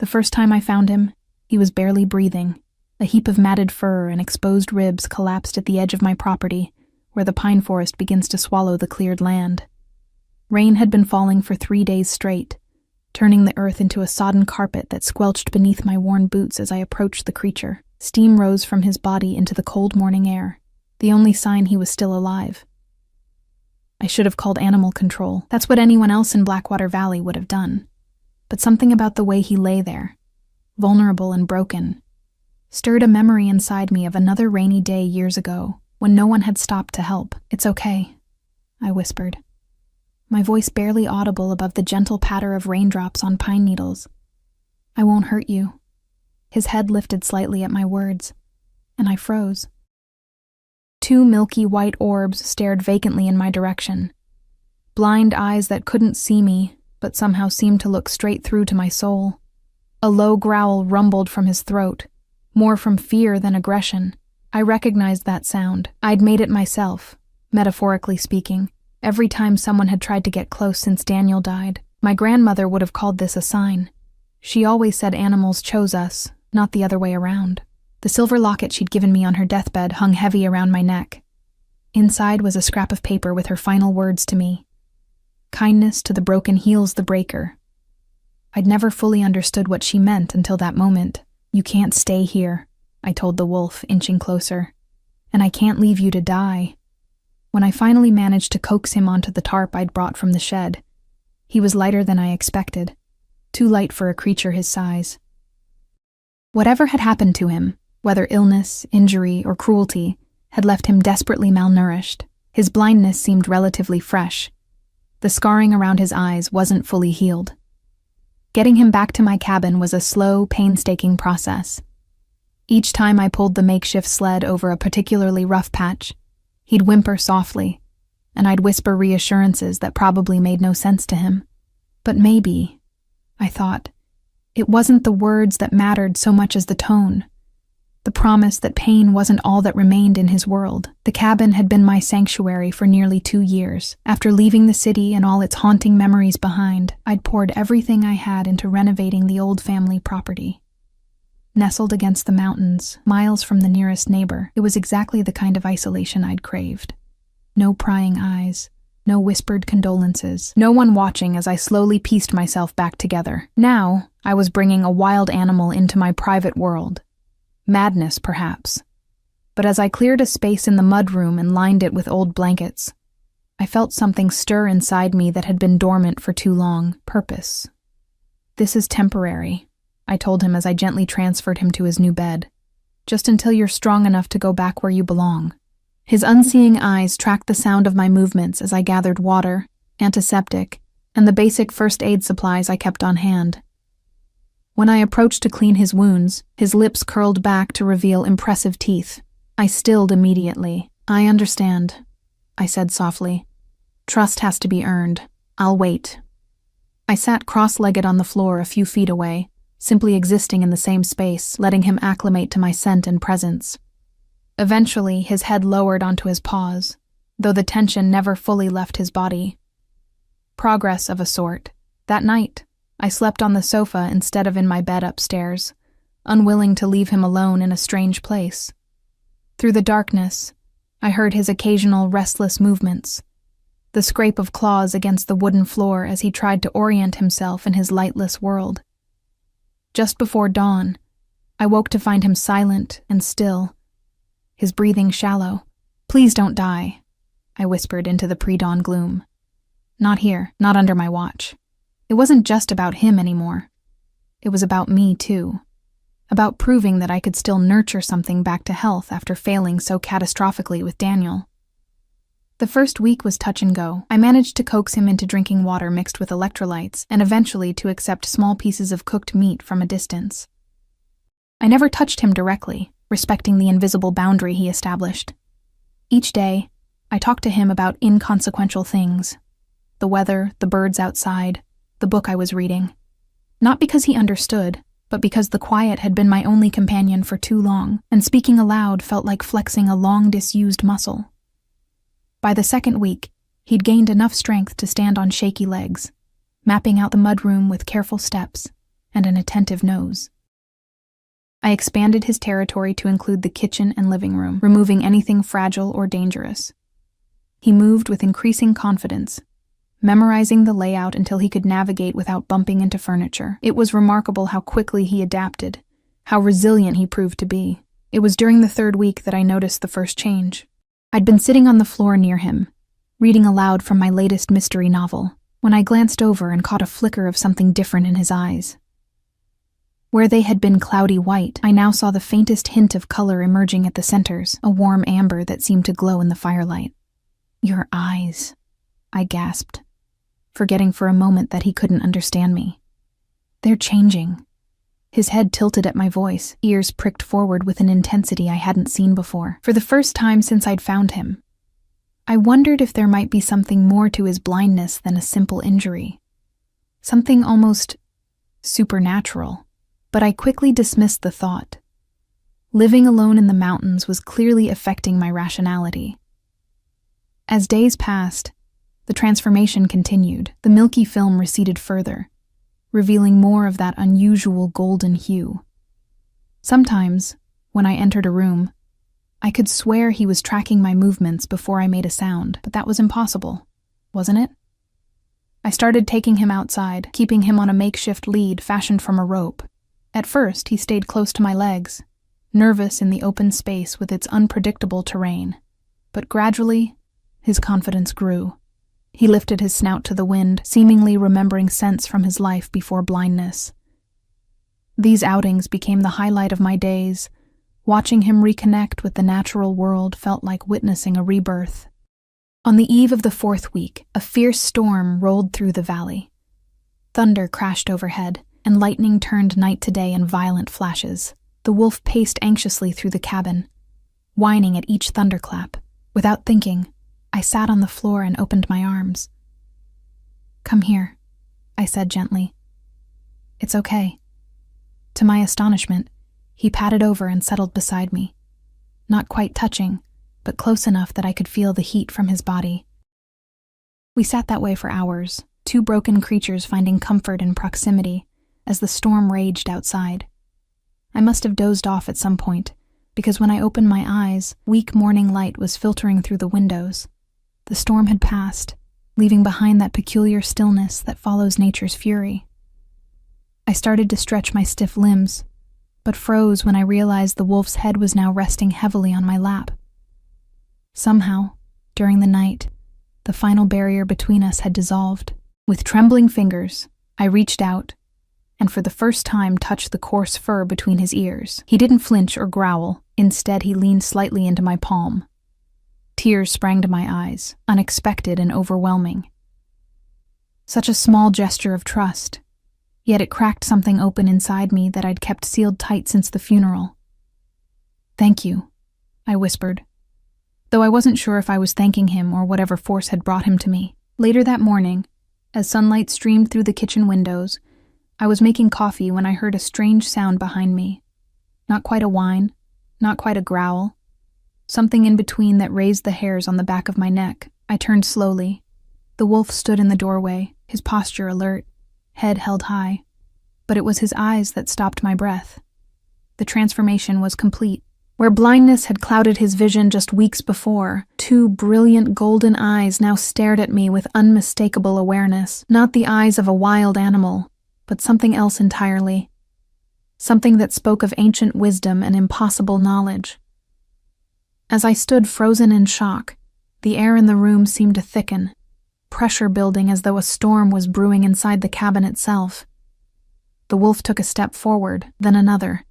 The first time I found him, he was barely breathing. A heap of matted fur and exposed ribs collapsed at the edge of my property, where the pine forest begins to swallow the cleared land. Rain had been falling for 3 days straight, turning the earth into a sodden carpet that squelched beneath my worn boots as I approached the creature. Steam rose from his body into the cold morning air, the only sign he was still alive. I should have called animal control. That's what anyone else in Blackwater Valley would have done. But something about the way he lay there, vulnerable and broken, stirred a memory inside me of another rainy day years ago when no one had stopped to help. "It's okay," I whispered, my voice barely audible above the gentle patter of raindrops on pine needles. "I won't hurt you." His head lifted slightly at my words, and I froze. 2 milky white orbs stared vacantly in my direction. Blind eyes that couldn't see me, but somehow seemed to look straight through to my soul. A low growl rumbled from his throat, more from fear than aggression. I recognized that sound. I'd made it myself, metaphorically speaking, every time someone had tried to get close since Daniel died. My grandmother would have called this a sign. She always said animals chose us, not the other way around. The silver locket she'd given me on her deathbed hung heavy around my neck. Inside was a scrap of paper with her final words to me. "Kindness to the broken heals the breaker." I'd never fully understood what she meant until that moment. "You can't stay here," I told the wolf, inching closer. "And I can't leave you to die." When I finally managed to coax him onto the tarp I'd brought from the shed, he was lighter than I expected, too light for a creature his size. Whatever had happened to him, whether illness, injury, or cruelty, had left him desperately malnourished. His blindness seemed relatively fresh. The scarring around his eyes wasn't fully healed. Getting him back to my cabin was a slow, painstaking process. Each time I pulled the makeshift sled over a particularly rough patch, he'd whimper softly, and I'd whisper reassurances that probably made no sense to him. But maybe, I thought, it wasn't the words that mattered so much as the tone. The promise that pain wasn't all that remained in his world. The cabin had been my sanctuary for nearly 2 years. After leaving the city and all its haunting memories behind, I'd poured everything I had into renovating the old family property. Nestled against the mountains, miles from the nearest neighbor, it was exactly the kind of isolation I'd craved. No prying eyes, no whispered condolences, no one watching as I slowly pieced myself back together. Now, I was bringing a wild animal into my private world. Madness, perhaps. But as I cleared a space in the mudroom and lined it with old blankets, I felt something stir inside me that had been dormant for too long. Purpose. "This is temporary," I told him as I gently transferred him to his new bed. "Just until you're strong enough to go back where you belong." His unseeing eyes tracked the sound of my movements as I gathered water, antiseptic, and the basic first aid supplies I kept on hand. When I approached to clean his wounds, his lips curled back to reveal impressive teeth. I stilled immediately. "I understand," I said softly. "Trust has to be earned. I'll wait." I sat cross-legged on the floor a few feet away, simply existing in the same space, letting him acclimate to my scent and presence. Eventually, his head lowered onto his paws, though the tension never fully left his body. Progress of a sort. That night, I slept on the sofa instead of in my bed upstairs, unwilling to leave him alone in a strange place. Through the darkness, I heard his occasional restless movements, the scrape of claws against the wooden floor as he tried to orient himself in his lightless world. Just before dawn, I woke to find him silent and still, his breathing shallow. "Please don't die," I whispered into the pre-dawn gloom. "Not here, not under my watch." It wasn't just about him anymore. It was about me, too. About proving that I could still nurture something back to health after failing so catastrophically with Daniel. The first week was touch and go. I managed to coax him into drinking water mixed with electrolytes and eventually to accept small pieces of cooked meat from a distance. I never touched him directly, respecting the invisible boundary he established. Each day, I talked to him about inconsequential things. The weather, the birds outside, the book I was reading. Not because he understood, but because the quiet had been my only companion for too long, and speaking aloud felt like flexing a long-disused muscle. By the second week, he'd gained enough strength to stand on shaky legs, mapping out the mudroom with careful steps, and an attentive nose. I expanded his territory to include the kitchen and living room, removing anything fragile or dangerous. He moved with increasing confidence, memorizing the layout until he could navigate without bumping into furniture. It was remarkable how quickly he adapted, how resilient he proved to be. It was during the 3rd week that I noticed the first change. I'd been sitting on the floor near him, reading aloud from my latest mystery novel, when I glanced over and caught a flicker of something different in his eyes. Where they had been cloudy white, I now saw the faintest hint of color emerging at the centers, a warm amber that seemed to glow in the firelight. "Your eyes," I gasped, forgetting for a moment that he couldn't understand me. "They're changing." His head tilted at my voice, ears pricked forward with an intensity I hadn't seen before. For the first time since I'd found him, I wondered if there might be something more to his blindness than a simple injury. Something almost supernatural. But I quickly dismissed the thought. Living alone in the mountains was clearly affecting my rationality. As days passed, the transformation continued. The milky film receded further, revealing more of that unusual golden hue. Sometimes, when I entered a room, I could swear he was tracking my movements before I made a sound, but that was impossible, wasn't it? I started taking him outside, keeping him on a makeshift lead fashioned from a rope. At first, he stayed close to my legs, nervous in the open space with its unpredictable terrain. But gradually, his confidence grew. He lifted his snout to the wind, seemingly remembering scents from his life before blindness. These outings became the highlight of my days. Watching him reconnect with the natural world felt like witnessing a rebirth. On the eve of the 4th week, a fierce storm rolled through the valley. Thunder crashed overhead, and lightning turned night to day in violent flashes. The wolf paced anxiously through the cabin, whining at each thunderclap. Without thinking, I sat on the floor and opened my arms. "Come here," I said gently. "It's okay." To my astonishment, he padded over and settled beside me, not quite touching, but close enough that I could feel the heat from his body. We sat that way for hours, 2 broken creatures finding comfort in proximity, as the storm raged outside. I must have dozed off at some point, because when I opened my eyes, weak morning light was filtering through the windows. The storm had passed, leaving behind that peculiar stillness that follows nature's fury. I started to stretch my stiff limbs, but froze when I realized the wolf's head was now resting heavily on my lap. Somehow, during the night, the final barrier between us had dissolved. With trembling fingers, I reached out, and for the first time touched the coarse fur between his ears. He didn't flinch or growl. Instead, he leaned slightly into my palm. Tears sprang to my eyes, unexpected and overwhelming. Such a small gesture of trust, yet it cracked something open inside me that I'd kept sealed tight since the funeral. "Thank you," I whispered, though I wasn't sure if I was thanking him or whatever force had brought him to me. Later that morning, as sunlight streamed through the kitchen windows, I was making coffee when I heard a strange sound behind me. Not quite a whine, not quite a growl. Something in between that raised the hairs on the back of my neck. I turned slowly. The wolf stood in the doorway, his posture alert, head held high. But it was his eyes that stopped my breath. The transformation was complete. Where blindness had clouded his vision just weeks before, 2 brilliant golden eyes now stared at me with unmistakable awareness. Not the eyes of a wild animal, but something else entirely. Something that spoke of ancient wisdom and impossible knowledge. As I stood frozen in shock, the air in the room seemed to thicken, pressure building as though a storm was brewing inside the cabin itself. The wolf took a step forward, then another,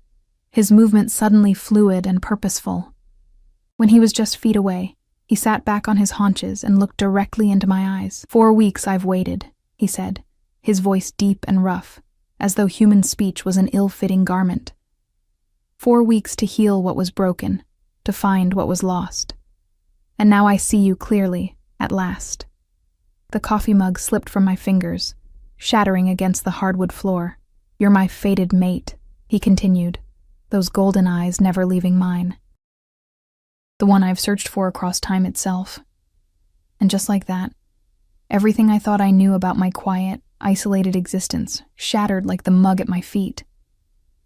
his movement suddenly fluid and purposeful. When he was just feet away, he sat back on his haunches and looked directly into my eyes. "4 weeks I've waited," he said, his voice deep and rough, as though human speech was an ill-fitting garment. 4 weeks to heal what was broken, to find what was lost. And now I see you clearly, at last. The coffee mug slipped from my fingers, shattering against the hardwood floor. "You're my fated mate," he continued, those golden eyes never leaving mine. The one I've searched for across time itself. And just like that, everything I thought I knew about my quiet, isolated existence, shattered like the mug at my feet.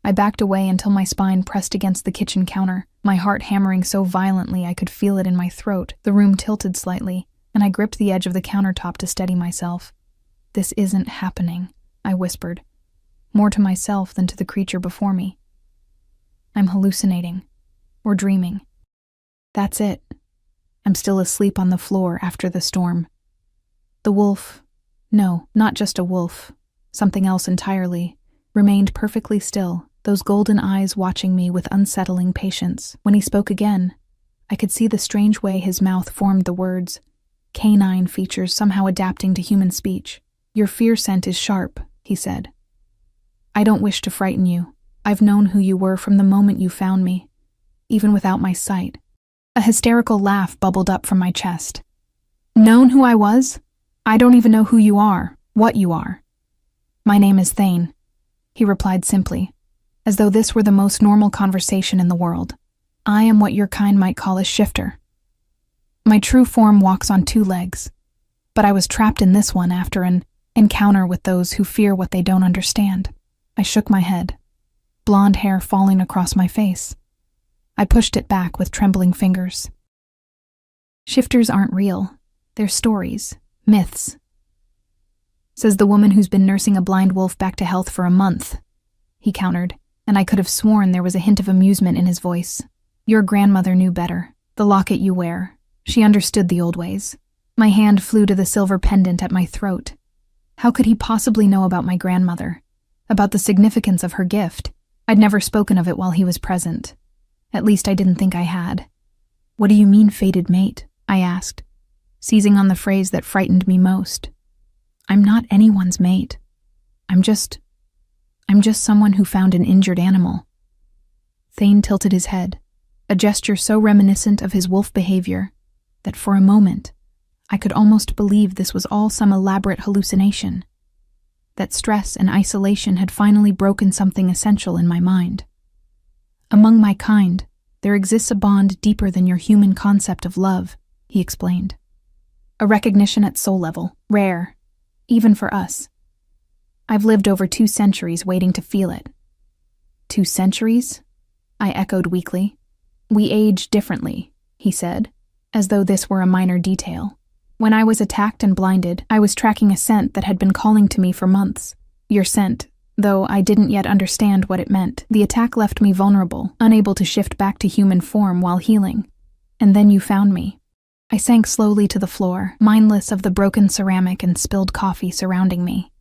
I backed away until my spine pressed against the kitchen counter, my heart hammering so violently I could feel it in my throat. The room tilted slightly, and I gripped the edge of the countertop to steady myself. "This isn't happening," I whispered, more to myself than to the creature before me. "I'm hallucinating, or dreaming. That's it. I'm still asleep on the floor after the storm." The wolf, no, not just a wolf, something else entirely, remained perfectly still, those golden eyes watching me with unsettling patience. When he spoke again, I could see the strange way his mouth formed the words, canine features somehow adapting to human speech. "Your fear scent is sharp," he said. "I don't wish to frighten you. I've known who you were from the moment you found me, even without my sight." A hysterical laugh bubbled up from my chest. "Known who I was? I don't even know who you are, what you are." "My name is Thane," he replied simply, as though this were the most normal conversation in the world. "I am what your kind might call a shifter. My true form walks on two legs, but I was trapped in this one after an encounter with those who fear what they don't understand." I shook my head, blonde hair falling across my face. I pushed it back with trembling fingers. "Shifters aren't real. They're stories, myths," says the woman who's been nursing a blind wolf back to health for a month, he countered, and I could have sworn there was a hint of amusement in his voice. "Your grandmother knew better. The locket you wear. She understood the old ways." My hand flew to the silver pendant at my throat. How could he possibly know about my grandmother? About the significance of her gift? I'd never spoken of it while he was present. At least I didn't think I had. "What do you mean, fated mate?" I asked, seizing on the phrase that frightened me most. "I'm not anyone's mate. I'm just someone who found an injured animal." Thane tilted his head, a gesture so reminiscent of his wolf behavior that for a moment I could almost believe this was all some elaborate hallucination, that stress and isolation had finally broken something essential in my mind. "Among my kind, there exists a bond deeper than your human concept of love," he explained. "A recognition at soul level, rare, even for us. I've lived over 2 centuries waiting to feel it." 2 centuries? I echoed weakly. "We age differently," he said, as though this were a minor detail. "When I was attacked and blinded, I was tracking a scent that had been calling to me for months. Your scent, though I didn't yet understand what it meant. The attack left me vulnerable, unable to shift back to human form while healing. And then you found me." I sank slowly to the floor, mindless of the broken ceramic and spilled coffee surrounding me.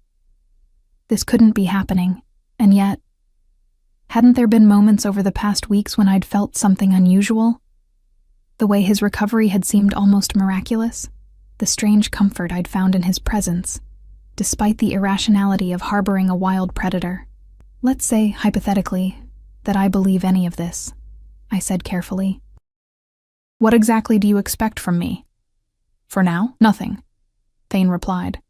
This couldn't be happening, and yet, hadn't there been moments over the past weeks when I'd felt something unusual? The way his recovery had seemed almost miraculous, the strange comfort I'd found in his presence, despite the irrationality of harboring a wild predator. "Let's say, hypothetically, that I believe any of this," I said carefully. "What exactly do you expect from me?" "For now, nothing," Thane replied.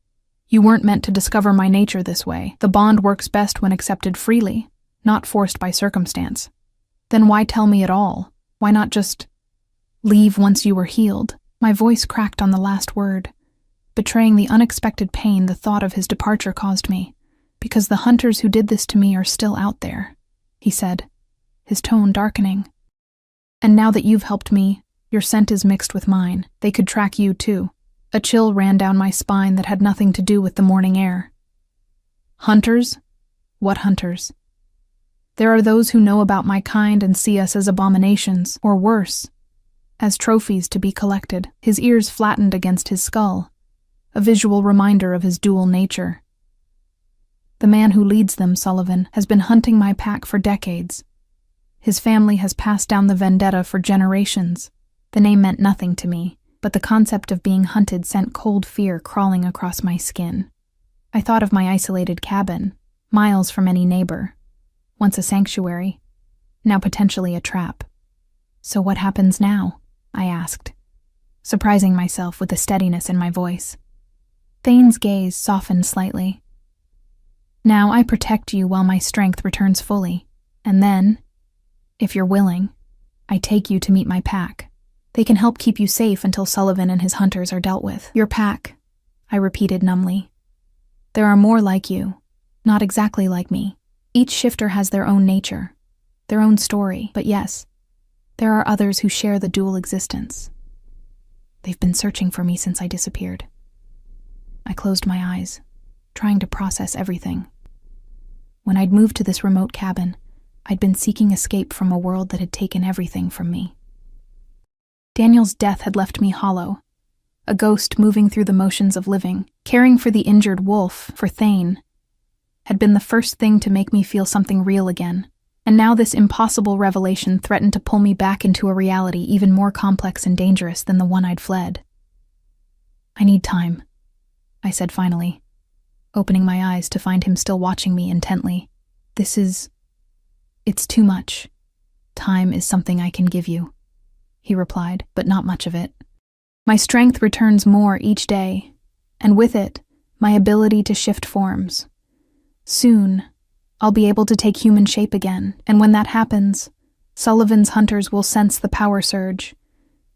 "You weren't meant to discover my nature this way. The bond works best when accepted freely, not forced by circumstance. Then why tell me at all? Why not just leave once you were healed?" My voice cracked on the last word, betraying the unexpected pain the thought of his departure caused me. "Because the hunters who did this to me are still out there," he said, his tone darkening. "And now that you've helped me, your scent is mixed with mine. They could track you too." A chill ran down my spine that had nothing to do with the morning air. "Hunters? What hunters?" "There are those who know about my kind and see us as abominations, or worse, as trophies to be collected." His ears flattened against his skull, a visual reminder of his dual nature. "The man who leads them, Sullivan, has been hunting my pack for decades. His family has passed down the vendetta for generations." The name meant nothing to me, but the concept of being hunted sent cold fear crawling across my skin. I thought of my isolated cabin, miles from any neighbor, once a sanctuary, now potentially a trap. "So what happens now?" I asked, surprising myself with the steadiness in my voice. Thane's gaze softened slightly. "Now I protect you while my strength returns fully, and then, if you're willing, I take you to meet my pack. They can help keep you safe until Sullivan and his hunters are dealt with." "Your pack," I repeated numbly. There are more like you, not exactly like me. Each shifter has their own nature, their own story, but yes, there are others who share the dual existence. They've been searching for me since I disappeared. I closed my eyes, trying to process everything. When I'd moved to this remote cabin, I'd been seeking escape from a world that had taken everything from me. Daniel's death had left me hollow, a ghost moving through the motions of living. Caring for the injured wolf, for Thane, had been the first thing to make me feel something real again, and now this impossible revelation threatened to pull me back into a reality even more complex and dangerous than the one I'd fled. I need time, I said finally, opening my eyes to find him still watching me intently. It's too much. Time is something I can give you, he replied, but not much of it. My strength returns more each day, and with it, my ability to shift forms. Soon, I'll be able to take human shape again, and when that happens, Sullivan's hunters will sense the power surge.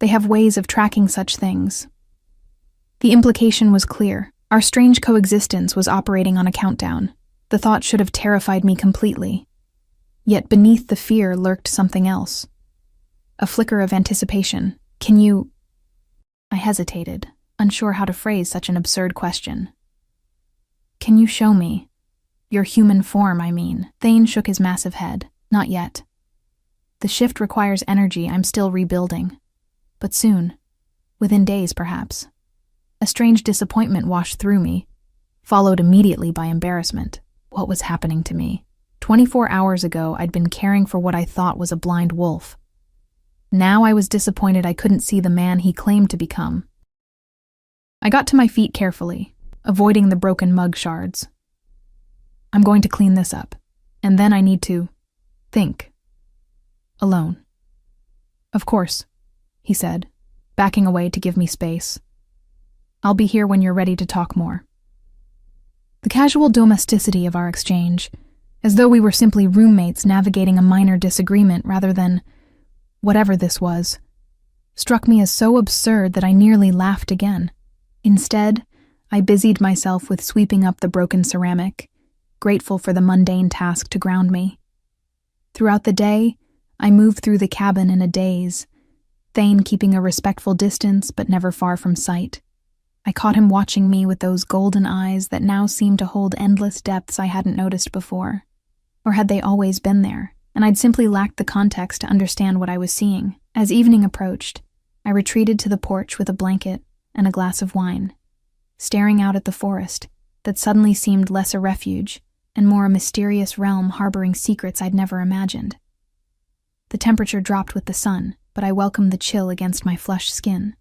They have ways of tracking such things. The implication was clear. Our strange coexistence was operating on a countdown. The thought should have terrified me completely. Yet beneath the fear lurked something else. A flicker of anticipation. I hesitated, unsure how to phrase such an absurd question. Can you show me? Your human form, I mean. Thane shook his massive head. Not yet. The shift requires energy I'm still rebuilding. But soon. Within days, perhaps. A strange disappointment washed through me, followed immediately by embarrassment. What was happening to me? 24 hours ago, I'd been caring for what I thought was a blind wolf. Now I was disappointed I couldn't see the man he claimed to become. I got to my feet carefully, avoiding the broken mug shards. I'm going to clean this up, and then I need to think. Alone. Of course, he said, backing away to give me space. I'll be here when you're ready to talk more. The casual domesticity of our exchange, as though we were simply roommates navigating a minor disagreement rather than whatever this was, struck me as so absurd that I nearly laughed again. Instead, I busied myself with sweeping up the broken ceramic, grateful for the mundane task to ground me. Throughout the day, I moved through the cabin in a daze, Thane keeping a respectful distance but never far from sight. I caught him watching me with those golden eyes that now seemed to hold endless depths I hadn't noticed before. Or had they always been there, and I'd simply lacked the context to understand what I was seeing? As evening approached, I retreated to the porch with a blanket and a glass of wine, staring out at the forest that suddenly seemed less a refuge and more a mysterious realm harboring secrets I'd never imagined. The temperature dropped with the sun, but I welcomed the chill against my flushed skin.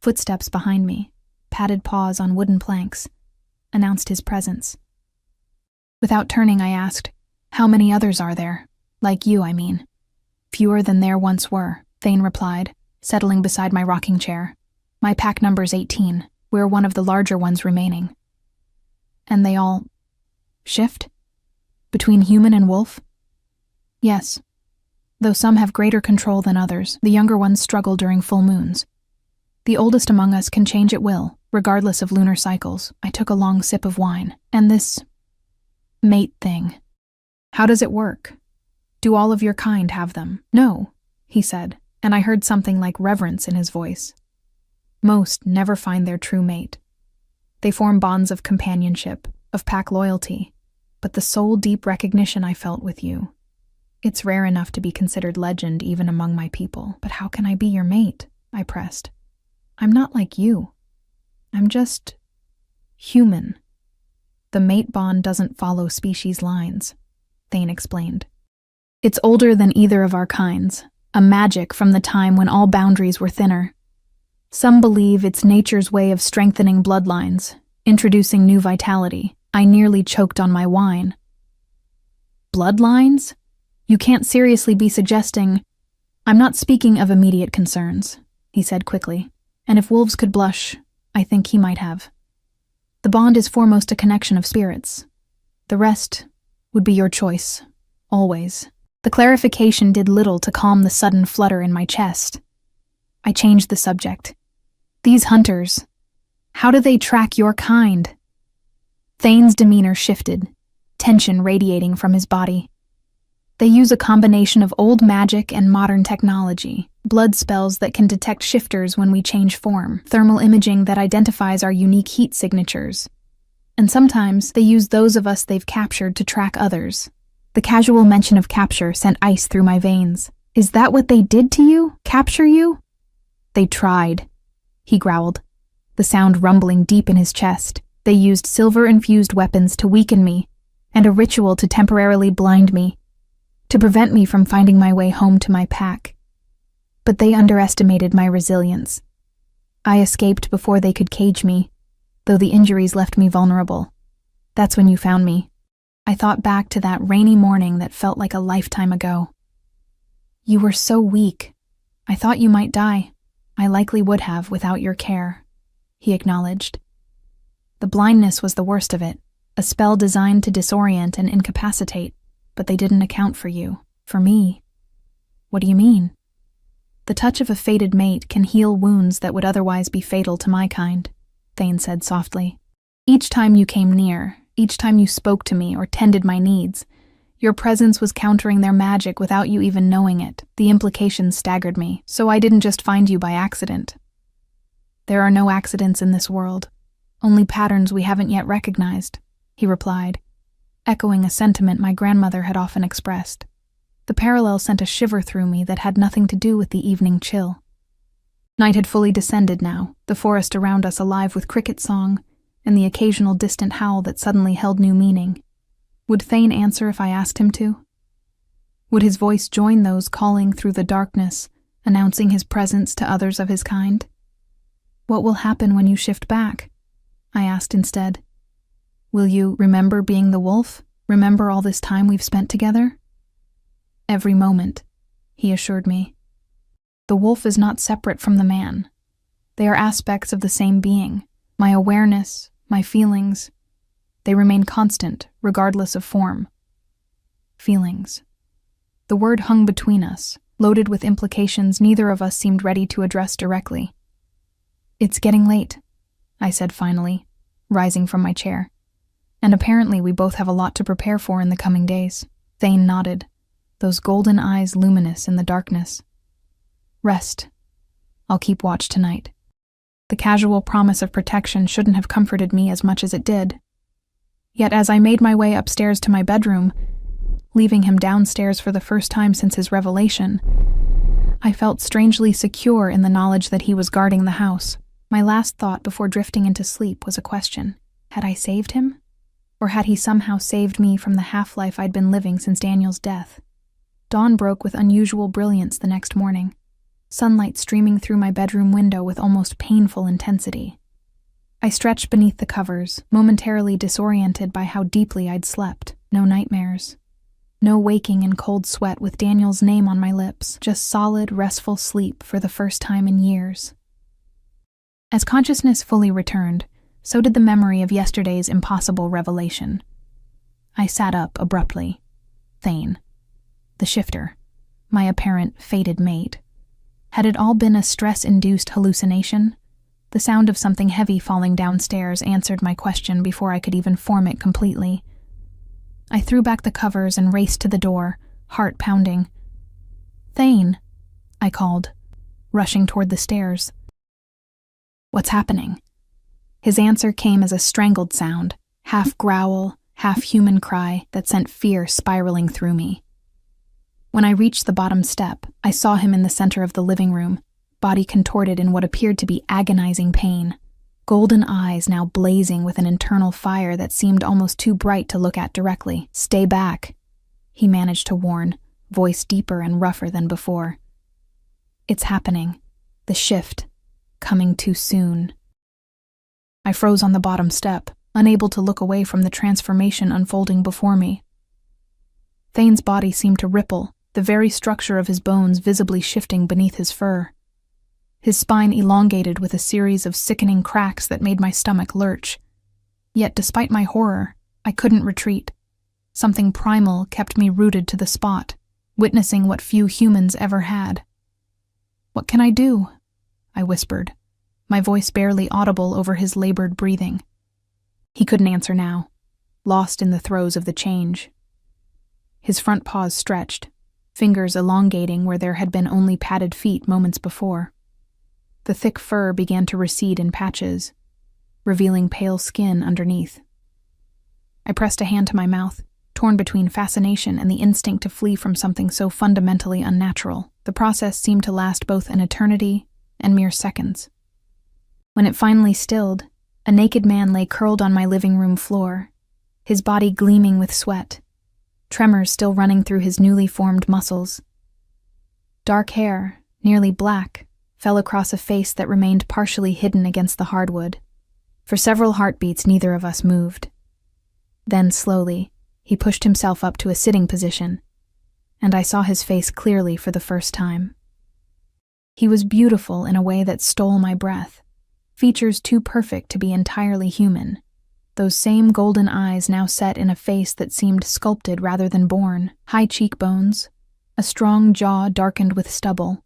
Footsteps behind me, padded paws on wooden planks, announced his presence. Without turning, I asked, "How many others are there? Like you, I mean." "Fewer than there once were," Thane replied, settling beside my rocking chair. "My pack number's 18. We're one of the larger ones remaining." "And they all shift? Between human and wolf?" "Yes. Though some have greater control than others, the younger ones struggle during full moons. The oldest among us can change at will, regardless of lunar cycles." I took a long sip of wine. "And this mate thing, how does it work? Do all of your kind have them?" "No," he said, and I heard something like reverence in his voice. "Most never find their true mate. They form bonds of companionship, of pack loyalty, but the soul-deep recognition I felt with you, it's rare enough to be considered legend even among my people." "But how can I be your mate?" I pressed. "I'm not like you. I'm just human." "The mate bond doesn't follow species lines," Thane explained. "It's older than either of our kinds, a magic from the time when all boundaries were thinner. Some believe it's nature's way of strengthening bloodlines, introducing new vitality." I nearly choked on my wine. "Bloodlines? You can't seriously be suggesting—" "I'm not speaking of immediate concerns," he said quickly, "and if wolves could blush, I think he might have. The bond is foremost a connection of spirits. The rest would be your choice, always." The clarification did little to calm the sudden flutter in my chest. I changed the subject. "These hunters, how do they track your kind?" Thane's demeanor shifted, tension radiating from his body. They use a combination of old magic and modern technology, blood spells that can detect shifters when we change form, thermal imaging that identifies our unique heat signatures. And sometimes they use those of us they've captured to track others. The casual mention of capture sent ice through my veins. Is that what they did to you? Capture you? They tried, he growled, the sound rumbling deep in his chest. They used silver-infused weapons to weaken me, and a ritual to temporarily blind me, to prevent me from finding my way home to my pack. But they underestimated my resilience. I escaped before they could cage me, though the injuries left me vulnerable. That's when you found me. I thought back to that rainy morning that felt like a lifetime ago. You were so weak. I thought you might die. I likely would have without your care, he acknowledged. The blindness was the worst of it, a spell designed to disorient and incapacitate, but they didn't account for you, for me. What do you mean? The touch of a fated mate can heal wounds that would otherwise be fatal to my kind, Thane said softly. Each time you came near, each time you spoke to me or tended my needs, your presence was countering their magic without you even knowing it. The implications staggered me, so I didn't just find you by accident. There are no accidents in this world, only patterns we haven't yet recognized, he replied, echoing a sentiment my grandmother had often expressed. The parallel sent a shiver through me that had nothing to do with the evening chill. Night had fully descended now, the forest around us alive with cricket song, and the occasional distant howl that suddenly held new meaning. Would Thane answer if I asked him to? Would his voice join those calling through the darkness, announcing his presence to others of his kind? What will happen when you shift back? I asked instead. Will you remember being the wolf? Remember all this time we've spent together? Every moment, he assured me. The wolf is not separate from the man. They are aspects of the same being. My awareness, my feelings, they remain constant, regardless of form. Feelings. The word hung between us, loaded with implications neither of us seemed ready to address directly. It's getting late, I said finally, rising from my chair. And apparently we both have a lot to prepare for in the coming days. Thane nodded, those golden eyes luminous in the darkness. Rest. I'll keep watch tonight. The casual promise of protection shouldn't have comforted me as much as it did. Yet as I made my way upstairs to my bedroom, leaving him downstairs for the first time since his revelation, I felt strangely secure in the knowledge that he was guarding the house. My last thought before drifting into sleep was a question. Had I saved him? Or had he somehow saved me from the half-life I'd been living since Daniel's death? Dawn broke with unusual brilliance the next morning, sunlight streaming through my bedroom window with almost painful intensity. I stretched beneath the covers, momentarily disoriented by how deeply I'd slept. No nightmares. No waking in cold sweat with Daniel's name on my lips, just solid, restful sleep for the first time in years. As consciousness fully returned, so did the memory of yesterday's impossible revelation. I sat up abruptly. Thane. The shifter. My apparent fated mate. Had it all been a stress-induced hallucination? The sound of something heavy falling downstairs answered my question before I could even form it completely. I threw back the covers and raced to the door, heart pounding. Thane, I called, rushing toward the stairs. What's happening? His answer came as a strangled sound, half growl, half human cry that sent fear spiraling through me. When I reached the bottom step, I saw him in the center of the living room, body contorted in what appeared to be agonizing pain, golden eyes now blazing with an internal fire that seemed almost too bright to look at directly. Stay back, he managed to warn, voice deeper and rougher than before. It's happening. The shift. Coming too soon. I froze on the bottom step, unable to look away from the transformation unfolding before me. Thane's body seemed to ripple, the very structure of his bones visibly shifting beneath his fur. His spine elongated with a series of sickening cracks that made my stomach lurch. Yet despite my horror, I couldn't retreat. Something primal kept me rooted to the spot, witnessing what few humans ever had. What can I do? I whispered, my voice barely audible over his labored breathing. He couldn't answer now, lost in the throes of the change. His front paws stretched, fingers elongating where there had been only padded feet moments before. The thick fur began to recede in patches, revealing pale skin underneath. I pressed a hand to my mouth, torn between fascination and the instinct to flee from something so fundamentally unnatural. The process seemed to last both an eternity and mere seconds. When it finally stilled, a naked man lay curled on my living room floor, his body gleaming with sweat, tremors still running through his newly formed muscles. Dark hair, nearly black, fell across a face that remained partially hidden against the hardwood. For several heartbeats, neither of us moved. Then, slowly, he pushed himself up to a sitting position, and I saw his face clearly for the first time. He was beautiful in a way that stole my breath, features too perfect to be entirely human. Those same golden eyes now set in a face that seemed sculpted rather than born, high cheekbones, a strong jaw darkened with stubble,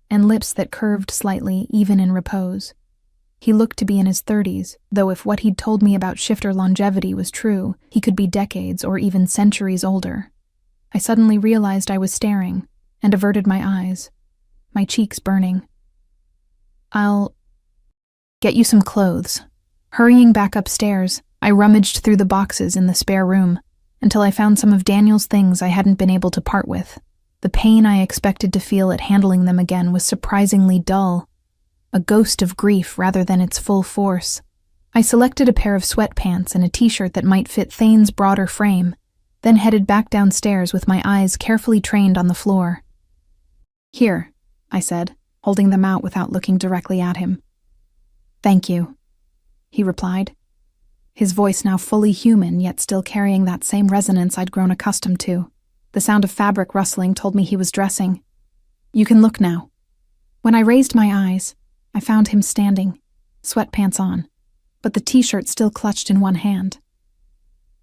and lips that curved slightly even in repose. He looked to be in his 30s, though if what he'd told me about shifter longevity was true, he could be decades or even centuries older. I suddenly realized I was staring, and averted my eyes, my cheeks burning. "I'll get you some clothes." Hurrying back upstairs, I rummaged through the boxes in the spare room, until I found some of Daniel's things I hadn't been able to part with. The pain I expected to feel at handling them again was surprisingly dull, a ghost of grief rather than its full force. I selected a pair of sweatpants and a t-shirt that might fit Thane's broader frame, then headed back downstairs with my eyes carefully trained on the floor. "Here," I said, holding them out without looking directly at him. "Thank you," he replied, his voice now fully human yet still carrying that same resonance I'd grown accustomed to. The sound of fabric rustling told me he was dressing. "You can look now." When I raised my eyes, I found him standing, sweatpants on, but the t-shirt still clutched in one hand.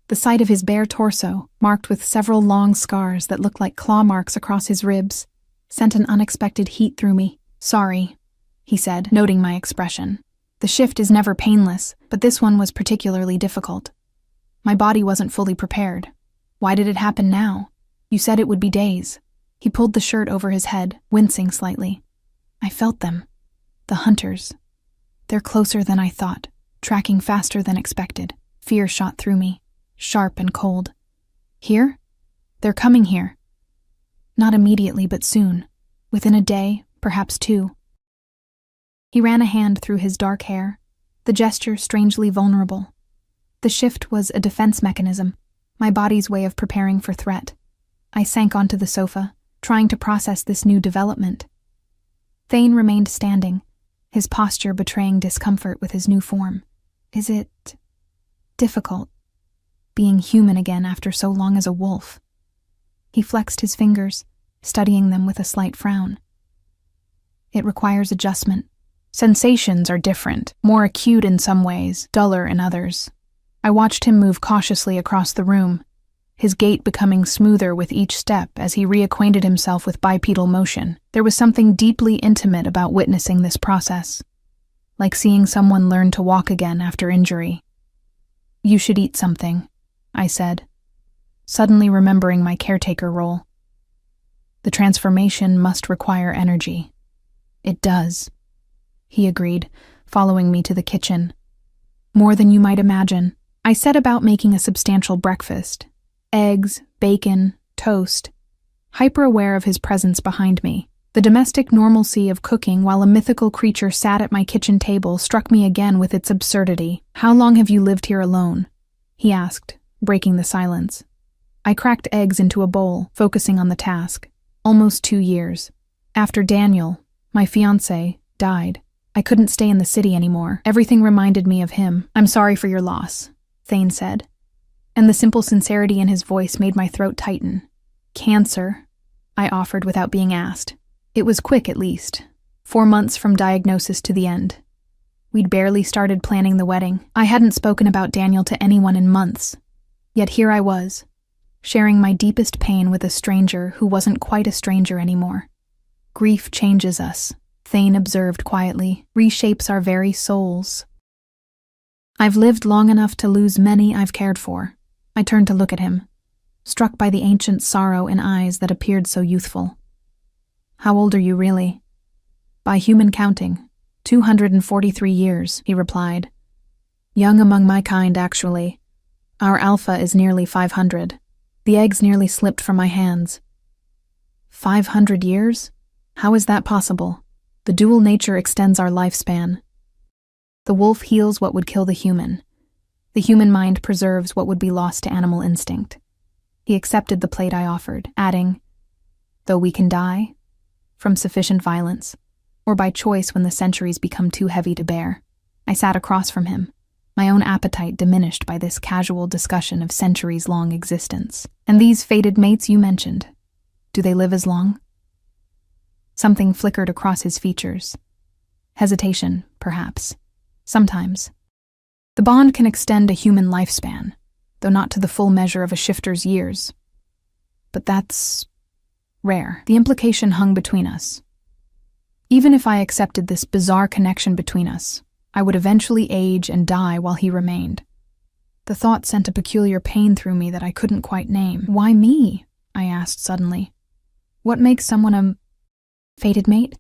The sight of his bare torso, marked with several long scars that looked like claw marks across his ribs, sent an unexpected heat through me. "Sorry," he said, noting my expression. "The shift is never painless, but this one was particularly difficult. My body wasn't fully prepared. Why did it happen now? You said it would be days." He pulled the shirt over his head, wincing slightly. "I felt them. The hunters. They're closer than I thought, tracking faster than expected." Fear shot through me, sharp and cold. "Here? They're coming here." "Not immediately, but soon. Within a day, perhaps 2. He ran a hand through his dark hair, the gesture strangely vulnerable. The shift was a defense mechanism, my body's way of preparing for threat. I sank onto the sofa, trying to process this new development. Thane remained standing, his posture betraying discomfort with his new form. "Is it difficult, being human again after so long as a wolf?" He flexed his fingers, studying them with a slight frown. "It requires adjustment. Sensations are different, more acute in some ways, duller in others." I watched him move cautiously across the room, his gait becoming smoother with each step as he reacquainted himself with bipedal motion. There was something deeply intimate about witnessing this process, like seeing someone learn to walk again after injury. "You should eat something," I said, suddenly remembering my caretaker role. "The transformation must require energy." "It does," he agreed, following me to the kitchen. "More than you might imagine." I set about making a substantial breakfast. Eggs, bacon, toast. Hyper-aware of his presence behind me, the domestic normalcy of cooking while a mythical creature sat at my kitchen table struck me again with its absurdity. "How long have you lived here alone?" he asked, breaking the silence. I cracked eggs into a bowl, focusing on the task. "Almost 2 years. After Daniel, my fiancé, died, I couldn't stay in the city anymore. Everything reminded me of him." "I'm sorry for your loss," Thane said, and the simple sincerity in his voice made my throat tighten. "Cancer," I offered without being asked. It was quick, at least. 4 months from diagnosis to the end. We'd barely started planning the wedding. I hadn't spoken about Daniel to anyone in months. Yet here I was, sharing my deepest pain with a stranger who wasn't quite a stranger anymore. "Grief changes us," Thane observed quietly, "reshapes our very souls." I've lived long enough to lose many I've cared for. I turned to look at him, struck by the ancient sorrow in eyes that appeared so youthful. How old are you really? By human counting, 243 years, he replied. Young among my kind, actually. Our alpha is nearly 500. The eggs nearly slipped from my hands. 500 years? How is that possible? The dual nature extends our lifespan. The wolf heals what would kill the human. The human mind preserves what would be lost to animal instinct. He accepted the plate I offered, adding, though we can die, from sufficient violence, or by choice when the centuries become too heavy to bear. I sat across from him, my own appetite diminished by this casual discussion of centuries-long existence. And these fated mates you mentioned, do they live as long? Something flickered across his features. Hesitation, perhaps. Sometimes. The bond can extend a human lifespan, though not to the full measure of a shifter's years. But that's rare. The implication hung between us. Even if I accepted this bizarre connection between us, I would eventually age and die while he remained. The thought sent a peculiar pain through me that I couldn't quite name. Why me? I asked suddenly. What makes someone a fated mate?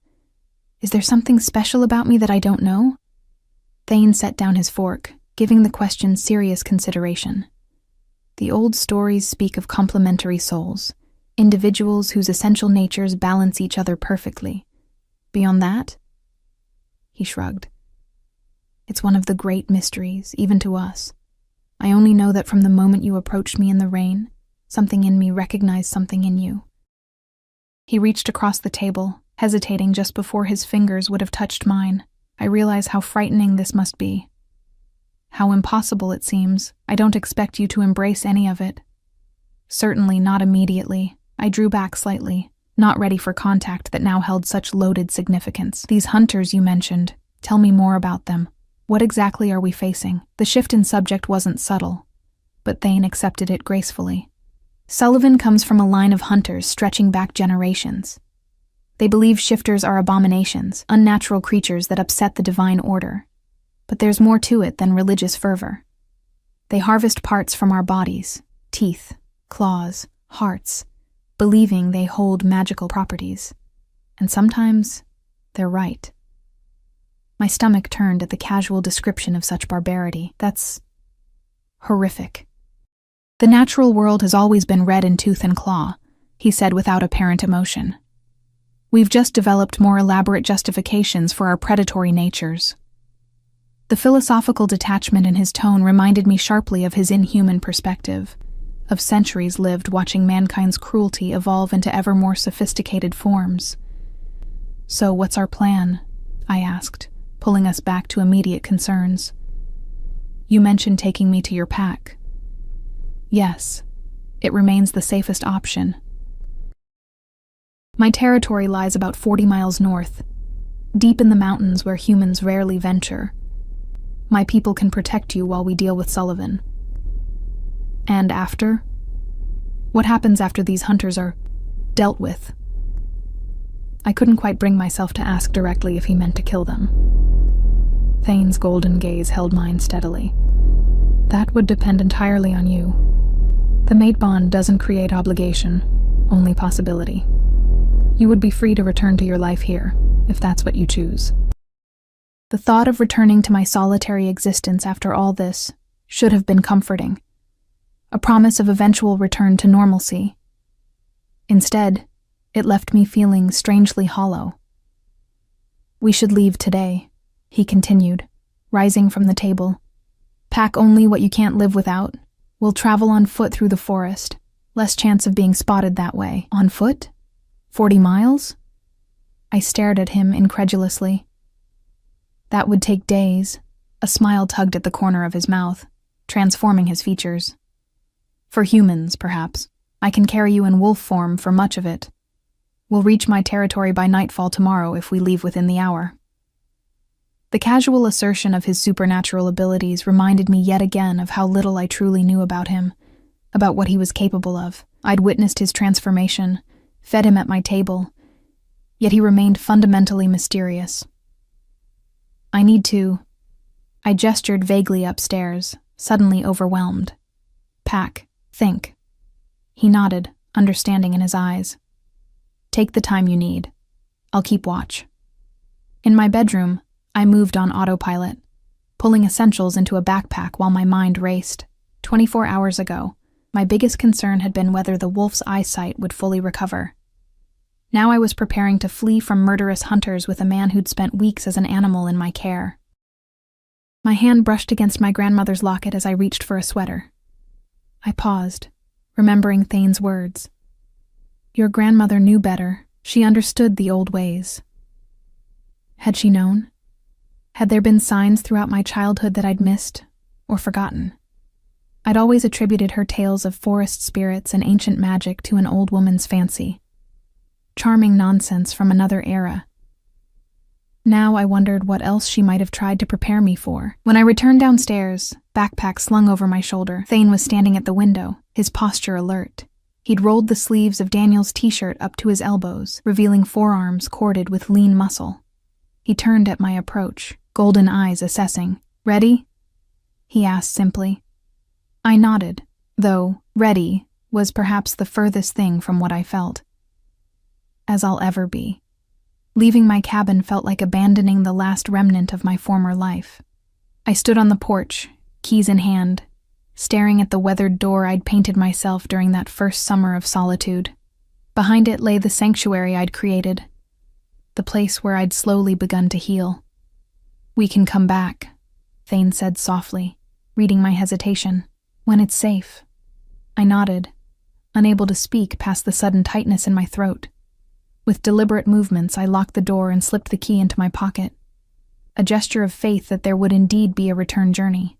Is there something special about me that I don't know? Thane set down his fork, giving the question serious consideration. The old stories speak of complementary souls, individuals whose essential natures balance each other perfectly. Beyond that? He shrugged. It's one of the great mysteries, even to us. I only know that from the moment you approached me in the rain, something in me recognized something in you. He reached across the table, hesitating just before his fingers would have touched mine. I realize how frightening this must be. How impossible it seems. I don't expect you to embrace any of it. Certainly not immediately. I drew back slightly, not ready for contact that now held such loaded significance. These hunters you mentioned, tell me more about them. What exactly are we facing? The shift in subject wasn't subtle, but Thane accepted it gracefully. Sullivan comes from a line of hunters stretching back generations. They believe shifters are abominations, unnatural creatures that upset the divine order. But there's more to it than religious fervor. They harvest parts from our bodies, teeth, claws, hearts, believing they hold magical properties. And sometimes, they're right. My stomach turned at the casual description of such barbarity. That's horrific. The natural world has always been red in tooth and claw, he said without apparent emotion. We've just developed more elaborate justifications for our predatory natures. The philosophical detachment in his tone reminded me sharply of his inhuman perspective, of centuries lived watching mankind's cruelty evolve into ever more sophisticated forms. So what's our plan? I asked, pulling us back to immediate concerns. You mentioned taking me to your pack. Yes, it remains the safest option. My territory lies about 40 miles north, deep in the mountains where humans rarely venture. My people can protect you while we deal with Sullivan. And after? What happens after these hunters are dealt with? I couldn't quite bring myself to ask directly if he meant to kill them. Thane's golden gaze held mine steadily. That would depend entirely on you. The mate bond doesn't create obligation, only possibility. You would be free to return to your life here, if that's what you choose. The thought of returning to my solitary existence after all this should have been comforting, a promise of eventual return to normalcy. Instead, it left me feeling strangely hollow. We should leave today, he continued, rising from the table. Pack only what you can't live without. We'll travel on foot through the forest. Less chance of being spotted that way. On foot? 40 miles? I stared at him incredulously. That would take days. A smile tugged at the corner of his mouth, transforming his features. For humans, perhaps. I can carry you in wolf form for much of it. We'll reach my territory by nightfall tomorrow if we leave within the hour. The casual assertion of his supernatural abilities reminded me yet again of how little I truly knew about him, about what he was capable of. I'd witnessed his transformation, fed him at my table, yet he remained fundamentally mysterious. I I gestured vaguely upstairs, suddenly overwhelmed. Pack. Think. He nodded, understanding in his eyes. Take the time you need. I'll keep watch. In my bedroom, I moved on autopilot, pulling essentials into a backpack while my mind raced. 24 hours ago, my biggest concern had been whether the wolf's eyesight would fully recover. Now I was preparing to flee from murderous hunters with a man who'd spent weeks as an animal in my care. My hand brushed against my grandmother's locket as I reached for a sweater. I paused, remembering Thane's words. Your grandmother knew better. She understood the old ways. Had she known? Had there been signs throughout my childhood that I'd missed or forgotten? I'd always attributed her tales of forest spirits and ancient magic to an old woman's fancy. Charming nonsense from another era. Now I wondered what else she might have tried to prepare me for. When I returned downstairs, backpack slung over my shoulder, Thane was standing at the window, his posture alert. He'd rolled the sleeves of Daniel's t-shirt up to his elbows, revealing forearms corded with lean muscle. He turned at my approach, golden eyes assessing. Ready? He asked simply. I nodded, though ready was perhaps the furthest thing from what I felt. As I'll ever be. Leaving my cabin felt like abandoning the last remnant of my former life. I stood on the porch, keys in hand, staring at the weathered door I'd painted myself during that first summer of solitude. Behind it lay the sanctuary I'd created, the place where I'd slowly begun to heal. We can come back, Thane said softly, reading my hesitation. When it's safe. I nodded, unable to speak past the sudden tightness in my throat. With deliberate movements, I locked the door and slipped the key into my pocket, a gesture of faith that there would indeed be a return journey.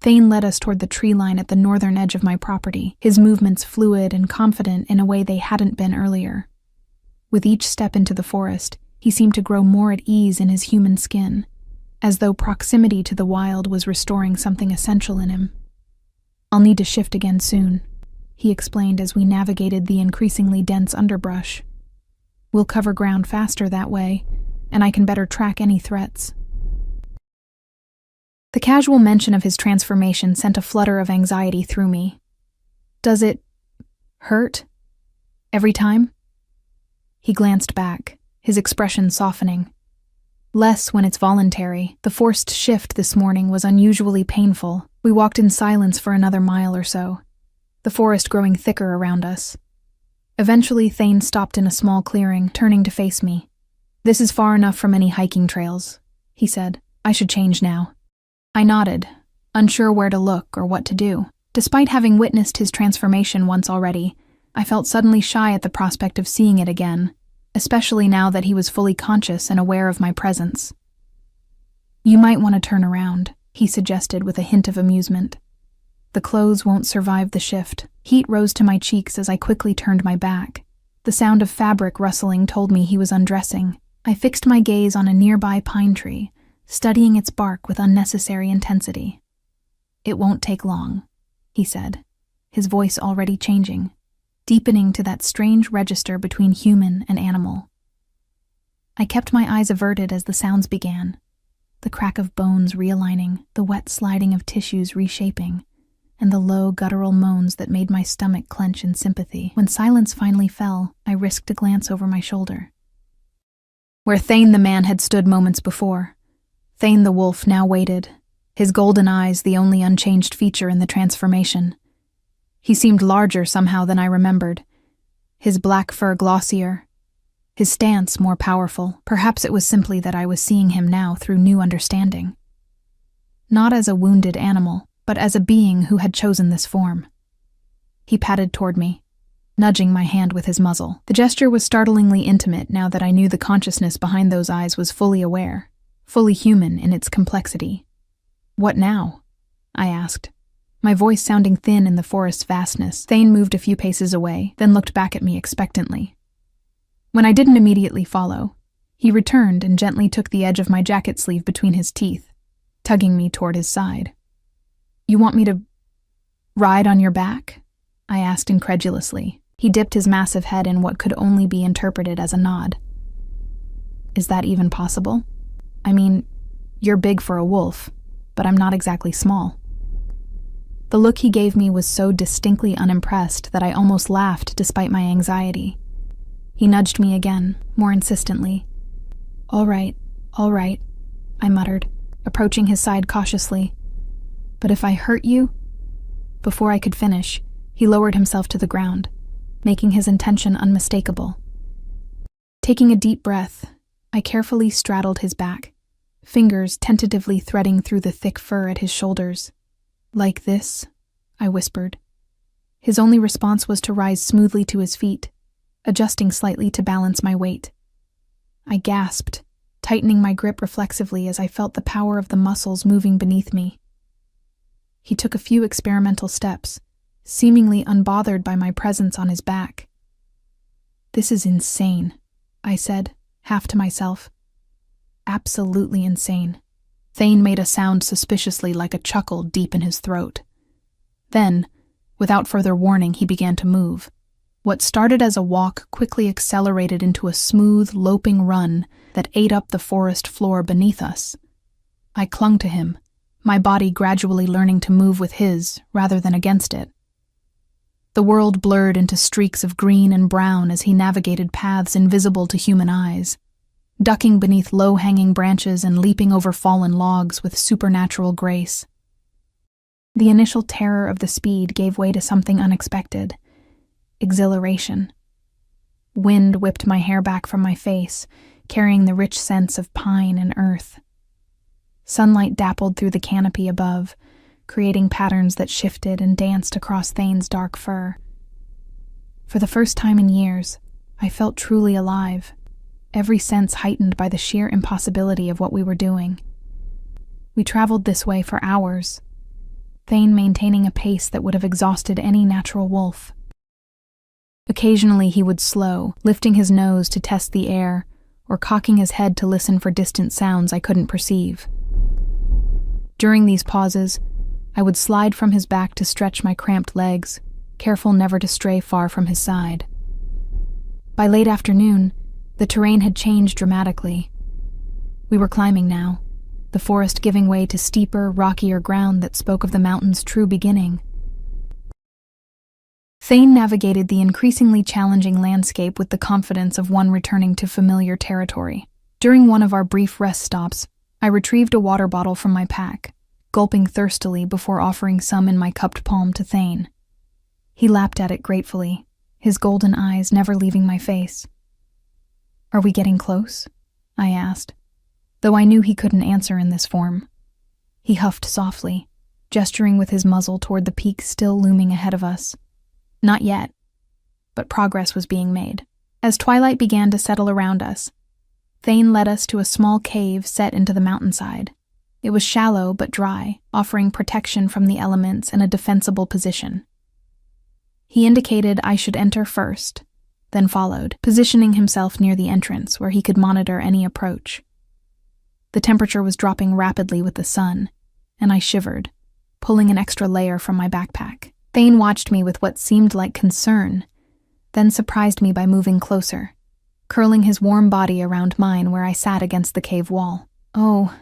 Thane led us toward the tree line at the northern edge of my property, his movements fluid and confident in a way they hadn't been earlier. With each step into the forest, he seemed to grow more at ease in his human skin, as though proximity to the wild was restoring something essential in him. I'll need to shift again soon, he explained as we navigated the increasingly dense underbrush. We'll cover ground faster that way, and I can better track any threats. The casual mention of his transformation sent a flutter of anxiety through me. Does it hurt? Every time? He glanced back, his expression softening. Less when it's voluntary. The forced shift this morning was unusually painful. We walked in silence for another mile or so, the forest growing thicker around us. Eventually, Thane stopped in a small clearing, turning to face me. This is far enough from any hiking trails, he said. I should change now. I nodded, unsure where to look or what to do. Despite having witnessed his transformation once already, I felt suddenly shy at the prospect of seeing it again, especially now that he was fully conscious and aware of my presence. You might want to turn around, he suggested with a hint of amusement. The clothes won't survive the shift. Heat rose to my cheeks as I quickly turned my back. The sound of fabric rustling told me he was undressing. I fixed my gaze on a nearby pine tree, studying its bark with unnecessary intensity. It won't take long, he said, his voice already changing, deepening to that strange register between human and animal. I kept my eyes averted as the sounds began, the crack of bones realigning, the wet sliding of tissues reshaping, and the low guttural moans that made my stomach clench in sympathy. When silence finally fell, I risked a glance over my shoulder. Where Thane the man had stood moments before, Thane the wolf now waited, his golden eyes the only unchanged feature in the transformation. He seemed larger somehow than I remembered, his black fur glossier, his stance more powerful. Perhaps it was simply that I was seeing him now through new understanding. Not as a wounded animal, but as a being who had chosen this form. He patted toward me, nudging my hand with his muzzle. The gesture was startlingly intimate now that I knew the consciousness behind those eyes was fully aware, fully human in its complexity. What now? I asked, my voice sounding thin in the forest's vastness. Thane moved a few paces away, then looked back at me expectantly. When I didn't immediately follow, he returned and gently took the edge of my jacket sleeve between his teeth, tugging me toward his side. You want me to ride on your back? I asked incredulously. He dipped his massive head in what could only be interpreted as a nod. Is that even possible? I mean, you're big for a wolf. but I'm not exactly small. The look he gave me was so distinctly unimpressed that I almost laughed despite my anxiety. He nudged me again, more insistently. All right, I muttered, approaching his side cautiously. But if I hurt you? Before I could finish, he lowered himself to the ground, making his intention unmistakable. Taking a deep breath, I carefully straddled his back, fingers tentatively threading through the thick fur at his shoulders. Like this, I whispered. His only response was to rise smoothly to his feet, adjusting slightly to balance my weight. I gasped, tightening my grip reflexively as I felt the power of the muscles moving beneath me. He took a few experimental steps, seemingly unbothered by my presence on his back. This is insane, I said, half to myself. Absolutely insane. Thane made a sound suspiciously like a chuckle deep in his throat. Then, without further warning, he began to move. What started as a walk quickly accelerated into a smooth, loping run that ate up the forest floor beneath us. I clung to him, my body gradually learning to move with his rather than against it. The world blurred into streaks of green and brown as he navigated paths invisible to human eyes, ducking beneath low-hanging branches and leaping over fallen logs with supernatural grace. The initial terror of the speed gave way to something unexpected: exhilaration. Wind whipped my hair back from my face, carrying the rich scents of pine and earth. Sunlight dappled through the canopy above, creating patterns that shifted and danced across Thane's dark fur. For the first time in years, I felt truly alive, every sense heightened by the sheer impossibility of what we were doing. We traveled this way for hours, Thane maintaining a pace that would have exhausted any natural wolf. Occasionally he would slow, lifting his nose to test the air, or cocking his head to listen for distant sounds I couldn't perceive. During these pauses, I would slide from his back to stretch my cramped legs, careful never to stray far from his side. By late afternoon, the terrain had changed dramatically. We were climbing now, the forest giving way to steeper, rockier ground that spoke of the mountain's true beginning. Thane navigated the increasingly challenging landscape with the confidence of one returning to familiar territory. During one of our brief rest stops, I retrieved a water bottle from my pack, gulping thirstily before offering some in my cupped palm to Thane. He lapped at it gratefully, his golden eyes never leaving my face. "Are we getting close?" I asked, though I knew he couldn't answer in this form. He huffed softly, gesturing with his muzzle toward the peak still looming ahead of us. Not yet, but progress was being made. As twilight began to settle around us, Thane led us to a small cave set into the mountainside. It was shallow but dry, offering protection from the elements and a defensible position. He indicated I should enter first, then followed, positioning himself near the entrance where he could monitor any approach. The temperature was dropping rapidly with the sun, and I shivered, pulling an extra layer from my backpack. Thane watched me with what seemed like concern, then surprised me by moving closer, curling his warm body around mine where I sat against the cave wall. "Oh,"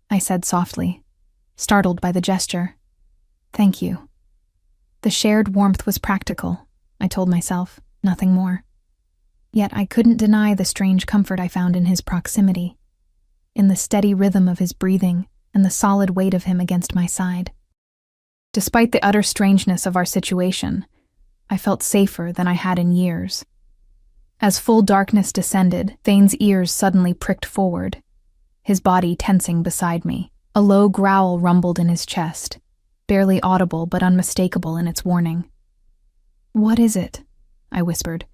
I said softly, startled by the gesture. "Thank you." The shared warmth was practical, I told myself, nothing more. Yet I couldn't deny the strange comfort I found in his proximity, in the steady rhythm of his breathing and the solid weight of him against my side. Despite the utter strangeness of our situation, I felt safer than I had in years. As full darkness descended, Thane's ears suddenly pricked forward, his body tensing beside me. A low growl rumbled in his chest, barely audible but unmistakable in its warning. "What is it?" I whispered,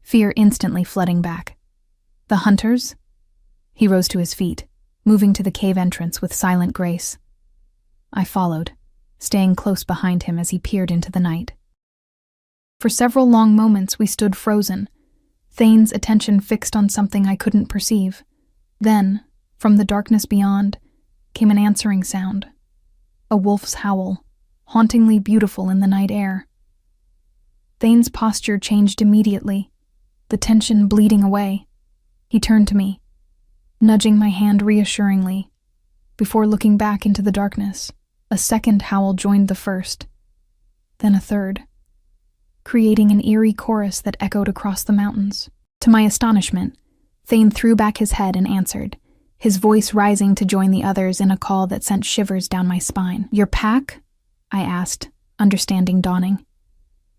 fear instantly flooding back. "The hunters?" He rose to his feet, moving to the cave entrance with silent grace. I followed, staying close behind him as he peered into the night. For several long moments we stood frozen, Thane's attention fixed on something I couldn't perceive. Then, from the darkness beyond, came an answering sound. A wolf's howl, hauntingly beautiful in the night air. Thane's posture changed immediately, the tension bleeding away. He turned to me, nudging my hand reassuringly. before looking back into the darkness. A second howl joined the first, then a third, creating an eerie chorus that echoed across the mountains. To my astonishment, Thane threw back his head and answered, his voice rising to join the others in a call that sent shivers down my spine. "Your pack?" I asked, understanding dawning.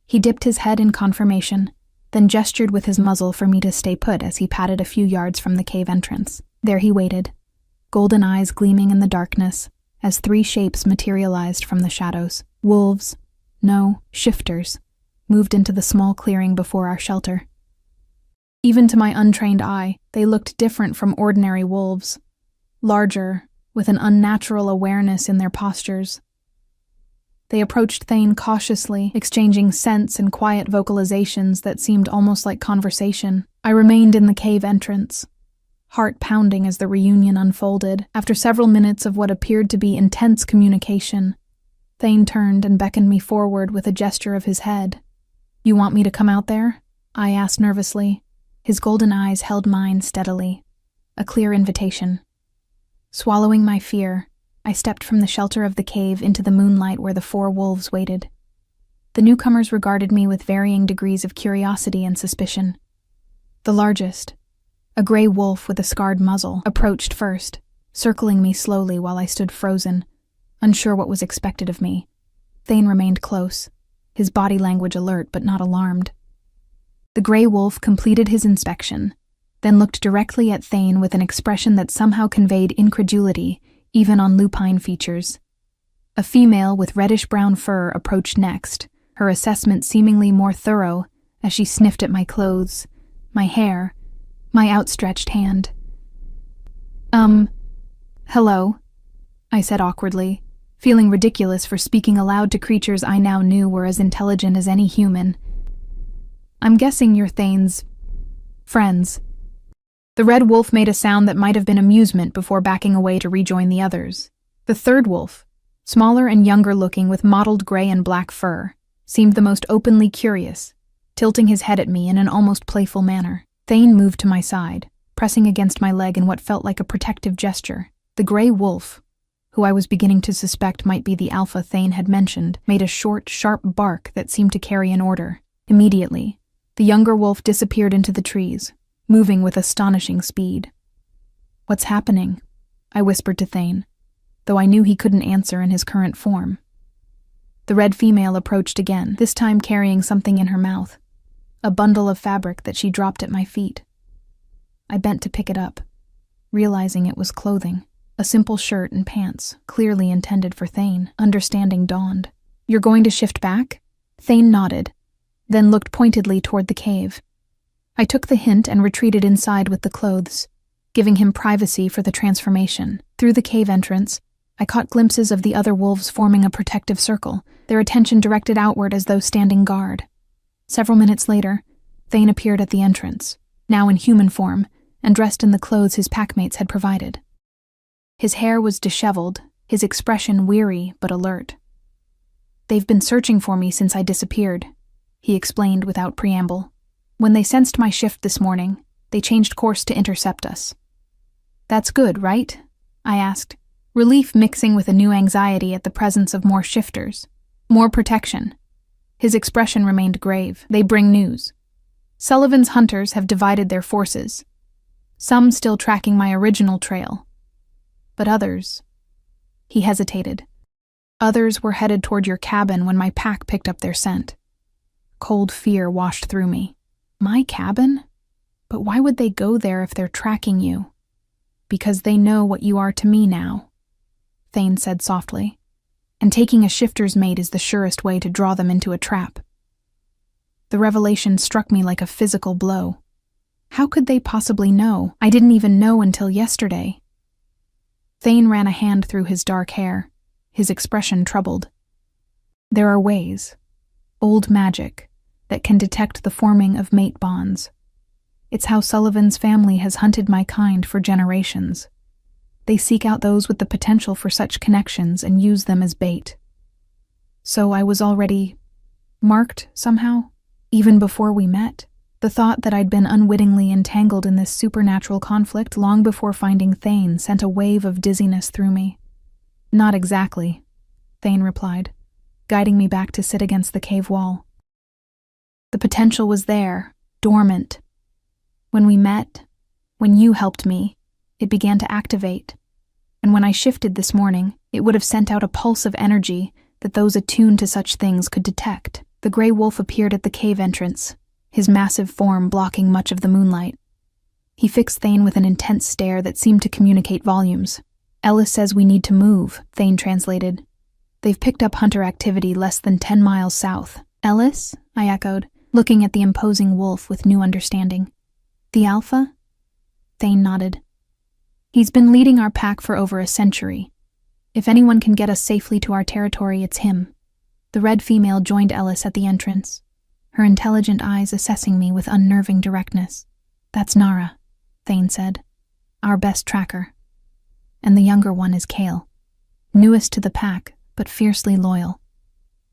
He dipped his head in confirmation, then gestured with his muzzle for me to stay put as he padded a few yards from the cave entrance. There he waited, golden eyes gleaming in the darkness, as three shapes materialized from the shadows. Wolves, no, shifters, moved into the small clearing before our shelter. Even to my untrained eye, they looked different from ordinary wolves, larger, with an unnatural awareness in their postures. They approached Thane cautiously, exchanging scents and quiet vocalizations that seemed almost like conversation. I remained in the cave entrance, heart pounding as the reunion unfolded. After several minutes of what appeared to be intense communication, Thane turned and beckoned me forward with a gesture of his head. "You want me to come out there?" I asked nervously. His golden eyes held mine steadily, a clear invitation. Swallowing my fear, I stepped from the shelter of the cave into the moonlight where the four wolves waited. The newcomers regarded me with varying degrees of curiosity and suspicion. The largest, a gray wolf with a scarred muzzle, approached first, circling me slowly while I stood frozen, unsure what was expected of me. Thane remained close, his body language alert but not alarmed. The gray wolf completed his inspection, then looked directly at Thane with an expression that somehow conveyed incredulity, even on lupine features. A female with reddish-brown fur approached next, her assessment seemingly more thorough as she sniffed at my clothes, my hair, my outstretched hand. Hello," I said awkwardly, feeling ridiculous for speaking aloud to creatures I now knew were as intelligent as any human. "I'm guessing you're Thane's friends." The red wolf made a sound that might have been amusement before backing away to rejoin the others. The third wolf, smaller and younger looking with mottled gray and black fur, seemed the most openly curious, tilting his head at me in an almost playful manner. Thane moved to my side, pressing against my leg in what felt like a protective gesture. The gray wolf, who I was beginning to suspect might be the alpha Thane had mentioned, made a short, sharp bark that seemed to carry an order. Immediately, the younger wolf disappeared into the trees, moving with astonishing speed. "What's happening?" I whispered to Thane, though I knew he couldn't answer in his current form. The red female approached again, this time carrying something in her mouth, a bundle of fabric that she dropped at my feet. I bent to pick it up, realizing it was clothing, a simple shirt and pants, clearly intended for Thane. Understanding dawned. "You're going to shift back?" Thane nodded, then looked pointedly toward the cave. I took the hint and retreated inside with the clothes, giving him privacy for the transformation. Through the cave entrance, I caught glimpses of the other wolves forming a protective circle, their attention directed outward as though standing guard. Several minutes later, Thane appeared at the entrance, now in human form, and dressed in the clothes his packmates had provided. His hair was disheveled, his expression weary but alert. "They've been searching for me since I disappeared," he explained without preamble. "When they sensed my shift this morning, they changed course to intercept us." "That's good, right?" I asked, relief mixing with a new anxiety at the presence of more shifters. "More protection." His expression remained grave. "They bring news. Sullivan's hunters have divided their forces, some still tracking my original trail, but others..." He hesitated. "Others were headed toward your cabin when my pack picked up their scent." Cold fear washed through me. "My cabin? But why would they go there if they're tracking you?" "Because they know what you are to me now," Thane said softly. "And taking a shifter's mate is the surest way to draw them into a trap." The revelation struck me like a physical blow. How could they possibly know? I didn't even know until yesterday. Thane ran a hand through his dark hair, his expression troubled. "There are ways, old magic, that can detect the forming of mate bonds. It's how Sullivan's family has hunted my kind for generations. They seek out those with the potential for such connections and use them as bait. So I was already marked somehow, even before we met." The thought that I'd been unwittingly entangled in this supernatural conflict long before finding Thane sent a wave of dizziness through me. "Not exactly," Thane replied, guiding me back to sit against the cave wall. "The potential was there, dormant. When we met, when you helped me, it began to activate. And when I shifted this morning, it would have sent out a pulse of energy that those attuned to such things could detect." The gray wolf appeared at the cave entrance, his massive form blocking much of the moonlight. He fixed Thane with an intense stare that seemed to communicate volumes. "Ellis says we need to move," Thane translated. "They've picked up hunter activity less than 10 miles south." "Ellis?" I echoed, looking at the imposing wolf with new understanding. "The Alpha?" Thane nodded. "He's been leading our pack for over a century. If anyone can get us safely to our territory, it's him." The red female joined Ellis at the entrance, her intelligent eyes assessing me with unnerving directness. "That's Nara," Thane said, "our best tracker. And the younger one is Kale, newest to the pack, but fiercely loyal."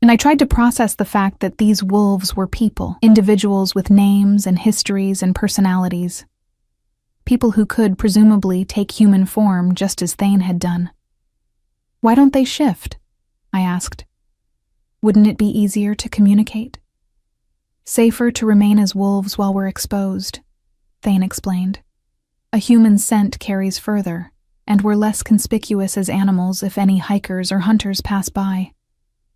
And I tried to process the fact that these wolves were people, individuals with names and histories and personalities. People who could, presumably, take human form just as Thane had done. "Why don't they shift?" I asked. "Wouldn't it be easier to communicate?" "Safer to remain as wolves while we're exposed," Thane explained. "A human scent carries further, and we're less conspicuous as animals if any hikers or hunters pass by.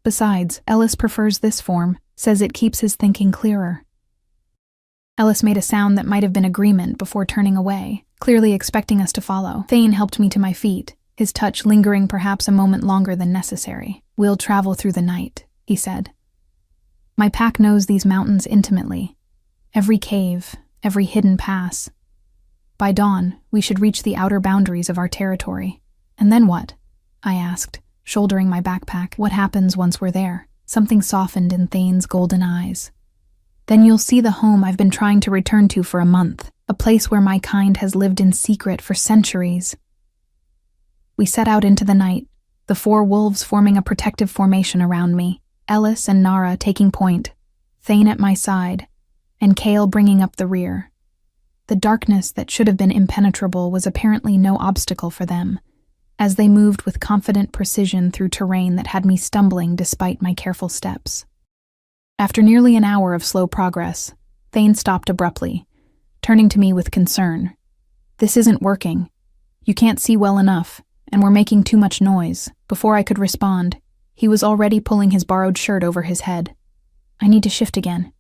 Besides, Ellis prefers this form, says it keeps his thinking clearer." Ellis made a sound that might have been agreement before turning away, clearly expecting us to follow. Thane helped me to my feet, his touch lingering perhaps a moment longer than necessary. "We'll travel through the night," he said. "My pack knows these mountains intimately. Every cave, every hidden pass. By dawn, we should reach the outer boundaries of our territory." "And then what?" I asked, shouldering my backpack. "What happens once we're there?" Something softened in Thane's golden eyes. "Then you'll see the home I've been trying to return to for a month, a place where my kind has lived in secret for centuries." We set out into the night, the 4 wolves forming a protective formation around me, Ellis and Nara taking point, Thane at my side, and Kale bringing up the rear. The darkness that should have been impenetrable was apparently no obstacle for them, as they moved with confident precision through terrain that had me stumbling despite my careful steps. After nearly an hour of slow progress, Thane stopped abruptly, turning to me with concern. "This isn't working. You can't see well enough, and we're making too much noise." Before I could respond, he was already pulling his borrowed shirt over his head. "I need to shift again.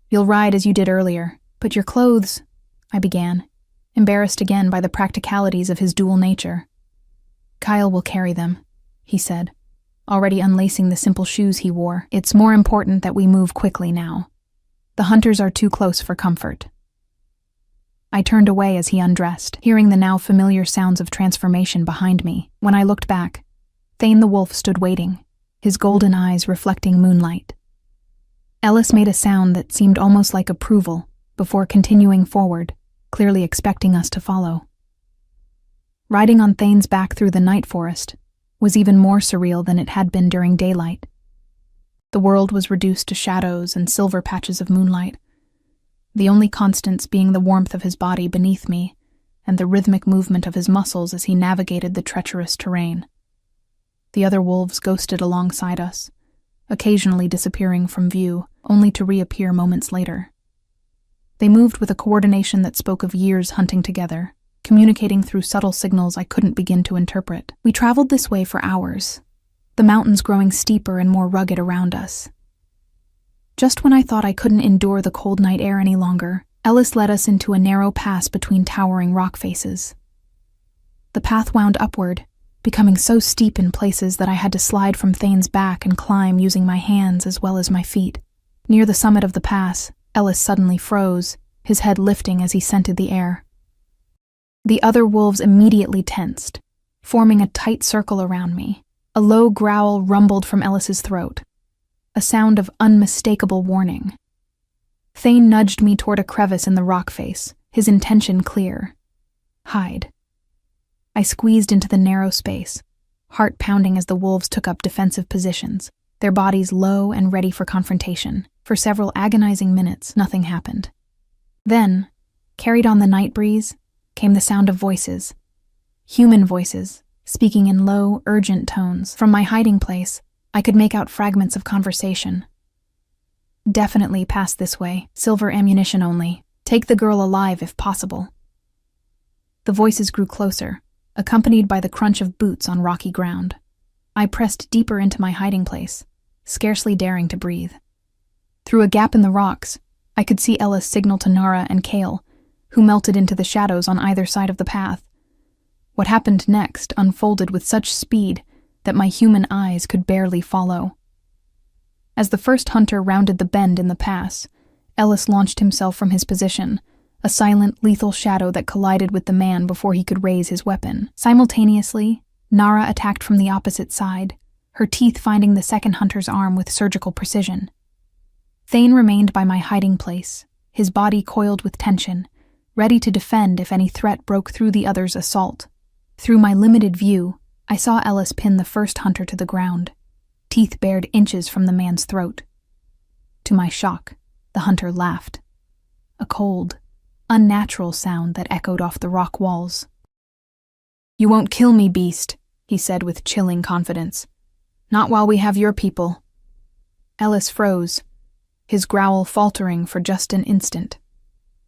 You'll ride as you did earlier, but your clothes," I began, embarrassed again by the practicalities of his dual nature. "Kyle will carry them," he said, already unlacing the simple shoes he wore. "It's more important that we move quickly now. The hunters are too close for comfort." I turned away as he undressed, hearing the now familiar sounds of transformation behind me. When I looked back, Thane the wolf stood waiting, his golden eyes reflecting moonlight. Ellis made a sound that seemed almost like approval before continuing forward, clearly expecting us to follow. Riding on Thane's back through the night forest was even more surreal than it had been during daylight. The world was reduced to shadows and silver patches of moonlight, the only constants being the warmth of his body beneath me and the rhythmic movement of his muscles as he navigated the treacherous terrain. The other wolves ghosted alongside us, occasionally disappearing from view, only to reappear moments later. They moved with a coordination that spoke of years hunting together, communicating through subtle signals I couldn't begin to interpret. We traveled this way for hours, the mountains growing steeper and more rugged around us. Just when I thought I couldn't endure the cold night air any longer, Ellis led us into a narrow pass between towering rock faces. The path wound upward, becoming so steep in places that I had to slide from Thane's back and climb using my hands as well as my feet. Near the summit of the pass, Ellis suddenly froze, his head lifting as he scented the air. The other wolves immediately tensed, forming a tight circle around me. A low growl rumbled from Ellis's throat, a sound of unmistakable warning. Thane nudged me toward a crevice in the rock face, his intention clear. Hide. I squeezed into the narrow space, heart pounding as the wolves took up defensive positions, their bodies low and ready for confrontation. For several agonizing minutes, nothing happened. Then, carried on the night breeze, came the sound of voices. Human voices, speaking in low, urgent tones. From my hiding place, I could make out fragments of conversation. "Definitely pass this way. Silver ammunition only. Take the girl alive if possible." The voices grew closer, accompanied by the crunch of boots on rocky ground. I pressed deeper into my hiding place, scarcely daring to breathe. Through a gap in the rocks, I could see Ellis signal to Nara and Kale, who melted into the shadows on either side of the path. What happened next unfolded with such speed that my human eyes could barely follow. As the first hunter rounded the bend in the pass, Ellis launched himself from his position, a silent, lethal shadow that collided with the man before he could raise his weapon. Simultaneously, Nara attacked from the opposite side, her teeth finding the second hunter's arm with surgical precision. Thane remained by my hiding place, his body coiled with tension, ready to defend if any threat broke through the other's assault. Through my limited view, I saw Ellis pin the first hunter to the ground, teeth bared inches from the man's throat. To my shock, the hunter laughed. A cold, unnatural sound that echoed off the rock walls. "You won't kill me, beast," he said with chilling confidence. "Not while we have your people." Ellis froze, his growl faltering for just an instant.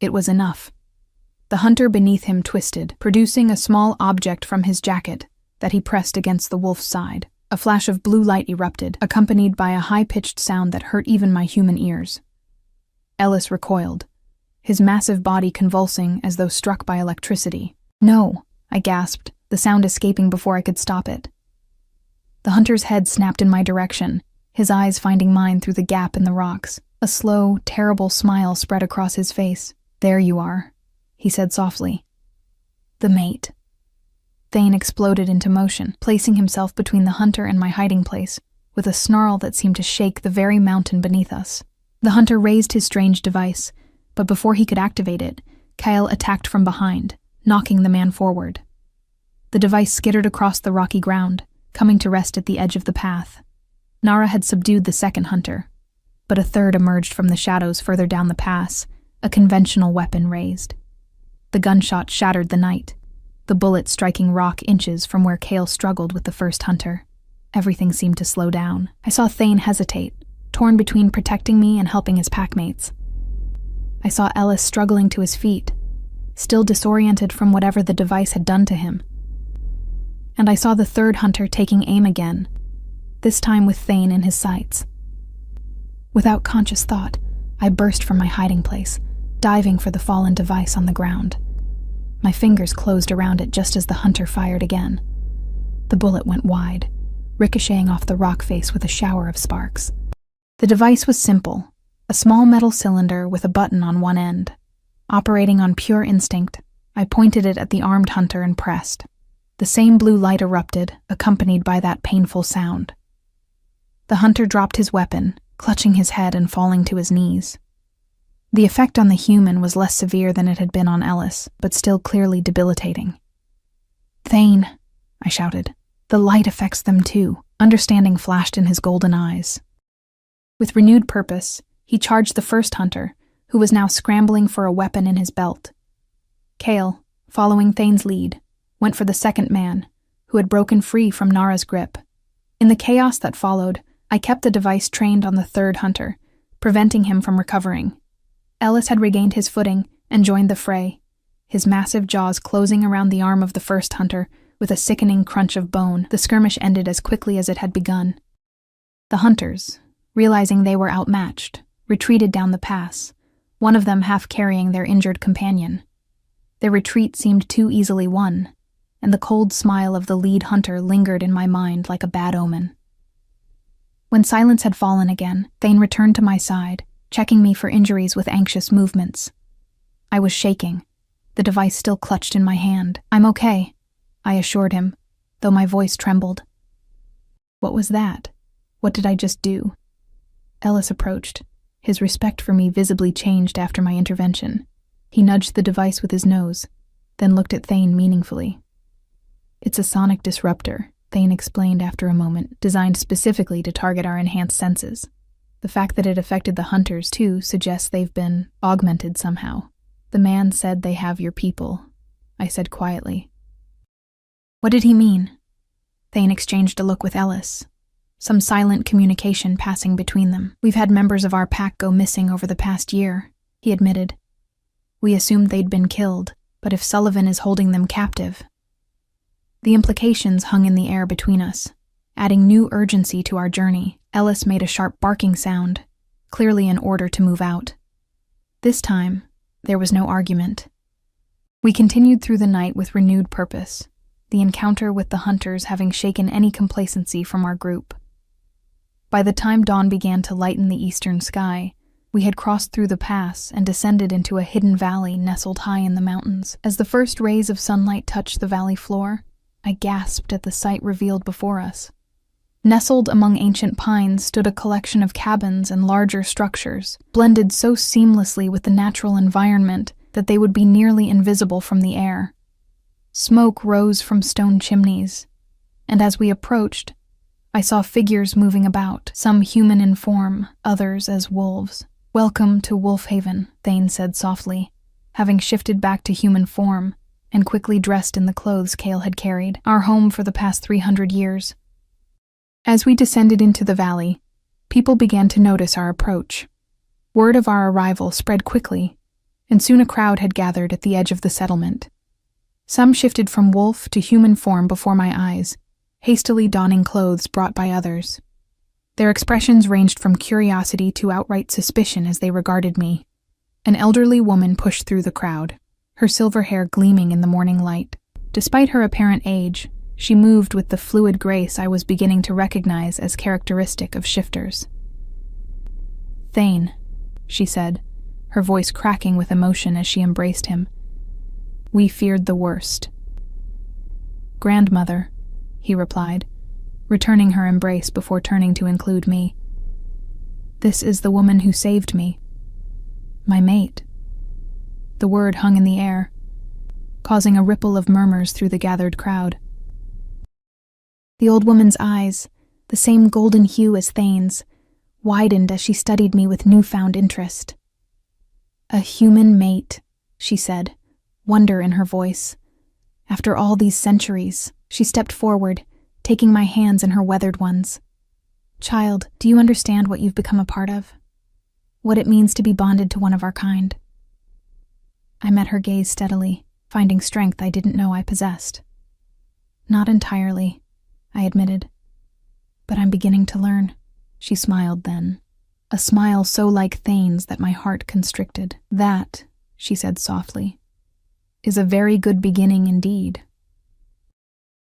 It was enough. The hunter beneath him twisted, producing a small object from his jacket that he pressed against the wolf's side. A flash of blue light erupted, accompanied by a high-pitched sound that hurt even my human ears. Ellis recoiled, his massive body convulsing as though struck by electricity. "No," I gasped, the sound escaping before I could stop it. The hunter's head snapped in my direction, his eyes finding mine through the gap in the rocks. A slow, terrible smile spread across his face. "There you are," he said softly. "The mate." Thane exploded into motion, placing himself between the hunter and my hiding place, with a snarl that seemed to shake the very mountain beneath us. The hunter raised his strange device, but before he could activate it, Kyle attacked from behind, knocking the man forward. The device skittered across the rocky ground, coming to rest at the edge of the path. Nara had subdued the second hunter, but a third emerged from the shadows further down the pass, a conventional weapon raised. The gunshot shattered the night, the bullet striking rock inches from where Kale struggled with the first hunter. Everything seemed to slow down. I saw Thane hesitate, torn between protecting me and helping his packmates. I saw Ellis struggling to his feet, still disoriented from whatever the device had done to him. And I saw the third hunter taking aim again, this time with Thane in his sights. Without conscious thought, I burst from my hiding place, diving for the fallen device on the ground. My fingers closed around it just as the hunter fired again. The bullet went wide, ricocheting off the rock face with a shower of sparks. The device was simple, a small metal cylinder with a button on one end. Operating on pure instinct, I pointed it at the armed hunter and pressed. The same blue light erupted, accompanied by that painful sound. The hunter dropped his weapon, clutching his head and falling to his knees. The effect on the human was less severe than it had been on Ellis, but still clearly debilitating. "Thane," I shouted. "The light affects them too." Understanding flashed in his golden eyes. With renewed purpose, he charged the first hunter, who was now scrambling for a weapon in his belt. Kale, following Thane's lead, went for the second man, who had broken free from Nara's grip. In the chaos that followed, I kept the device trained on the third hunter, preventing him from recovering. Ellis had regained his footing and joined the fray, his massive jaws closing around the arm of the first hunter with a sickening crunch of bone. The skirmish ended as quickly as it had begun. The hunters, realizing they were outmatched, retreated down the pass, one of them half carrying their injured companion. Their retreat seemed too easily won, and the cold smile of the lead hunter lingered in my mind like a bad omen. When silence had fallen again, Thane returned to my side, checking me for injuries with anxious movements. I was shaking, the device still clutched in my hand. "I'm okay," I assured him, though my voice trembled. What was that? What did I just do? Ellis approached, his respect for me visibly changed after my intervention. He nudged the device with his nose, then looked at Thane meaningfully. "It's a sonic disruptor," Thane explained after a moment, designed specifically to target our enhanced senses. The fact that it affected the hunters, too, suggests they've been augmented somehow. "The man said they have your people," I said quietly. "What did he mean?" Thane exchanged a look with Ellis, some silent communication passing between them. "We've had members of our pack go missing over the past year," he admitted. "We assumed they'd been killed, but if Sullivan is holding them captive..." The implications hung in the air between us, adding new urgency to our journey. Ellis made a sharp barking sound, clearly an order to move out. This time, there was no argument. We continued through the night with renewed purpose, the encounter with the hunters having shaken any complacency from our group. By the time dawn began to lighten the eastern sky, we had crossed through the pass and descended into a hidden valley nestled high in the mountains. As the first rays of sunlight touched the valley floor, I gasped at the sight revealed before us. Nestled among ancient pines stood a collection of cabins and larger structures, blended so seamlessly with the natural environment that they would be nearly invisible from the air. Smoke rose from stone chimneys, and as we approached, I saw figures moving about, some human in form, others as wolves. "Welcome to Wolf Haven," Thane said softly, having shifted back to human form and quickly dressed in the clothes Cale had carried, "our home for the past 300 years. As we descended into the valley, people began to notice our approach. Word of our arrival spread quickly, and soon a crowd had gathered at the edge of the settlement. Some shifted from wolf to human form before my eyes, hastily donning clothes brought by others. Their expressions ranged from curiosity to outright suspicion as they regarded me. An elderly woman pushed through the crowd, her silver hair gleaming in the morning light. Despite her apparent age, she moved with the fluid grace I was beginning to recognize as characteristic of shifters. "Thane," she said, her voice cracking with emotion as she embraced him. "We feared the worst." "Grandmother," he replied, returning her embrace before turning to include me. "This is the woman who saved me. My mate." The word hung in the air, causing a ripple of murmurs through the gathered crowd. The old woman's eyes, the same golden hue as Thane's, widened as she studied me with newfound interest. "A human mate," she said, wonder in her voice. After all these centuries, she stepped forward, taking my hands in her weathered ones. "Child, do you understand what you've become a part of? What it means to be bonded to one of our kind?" I met her gaze steadily, finding strength I didn't know I possessed. "Not entirely," I admitted. "But I'm beginning to learn." She smiled then, a smile so like Thane's that my heart constricted. "That," she said softly, "is a very good beginning indeed."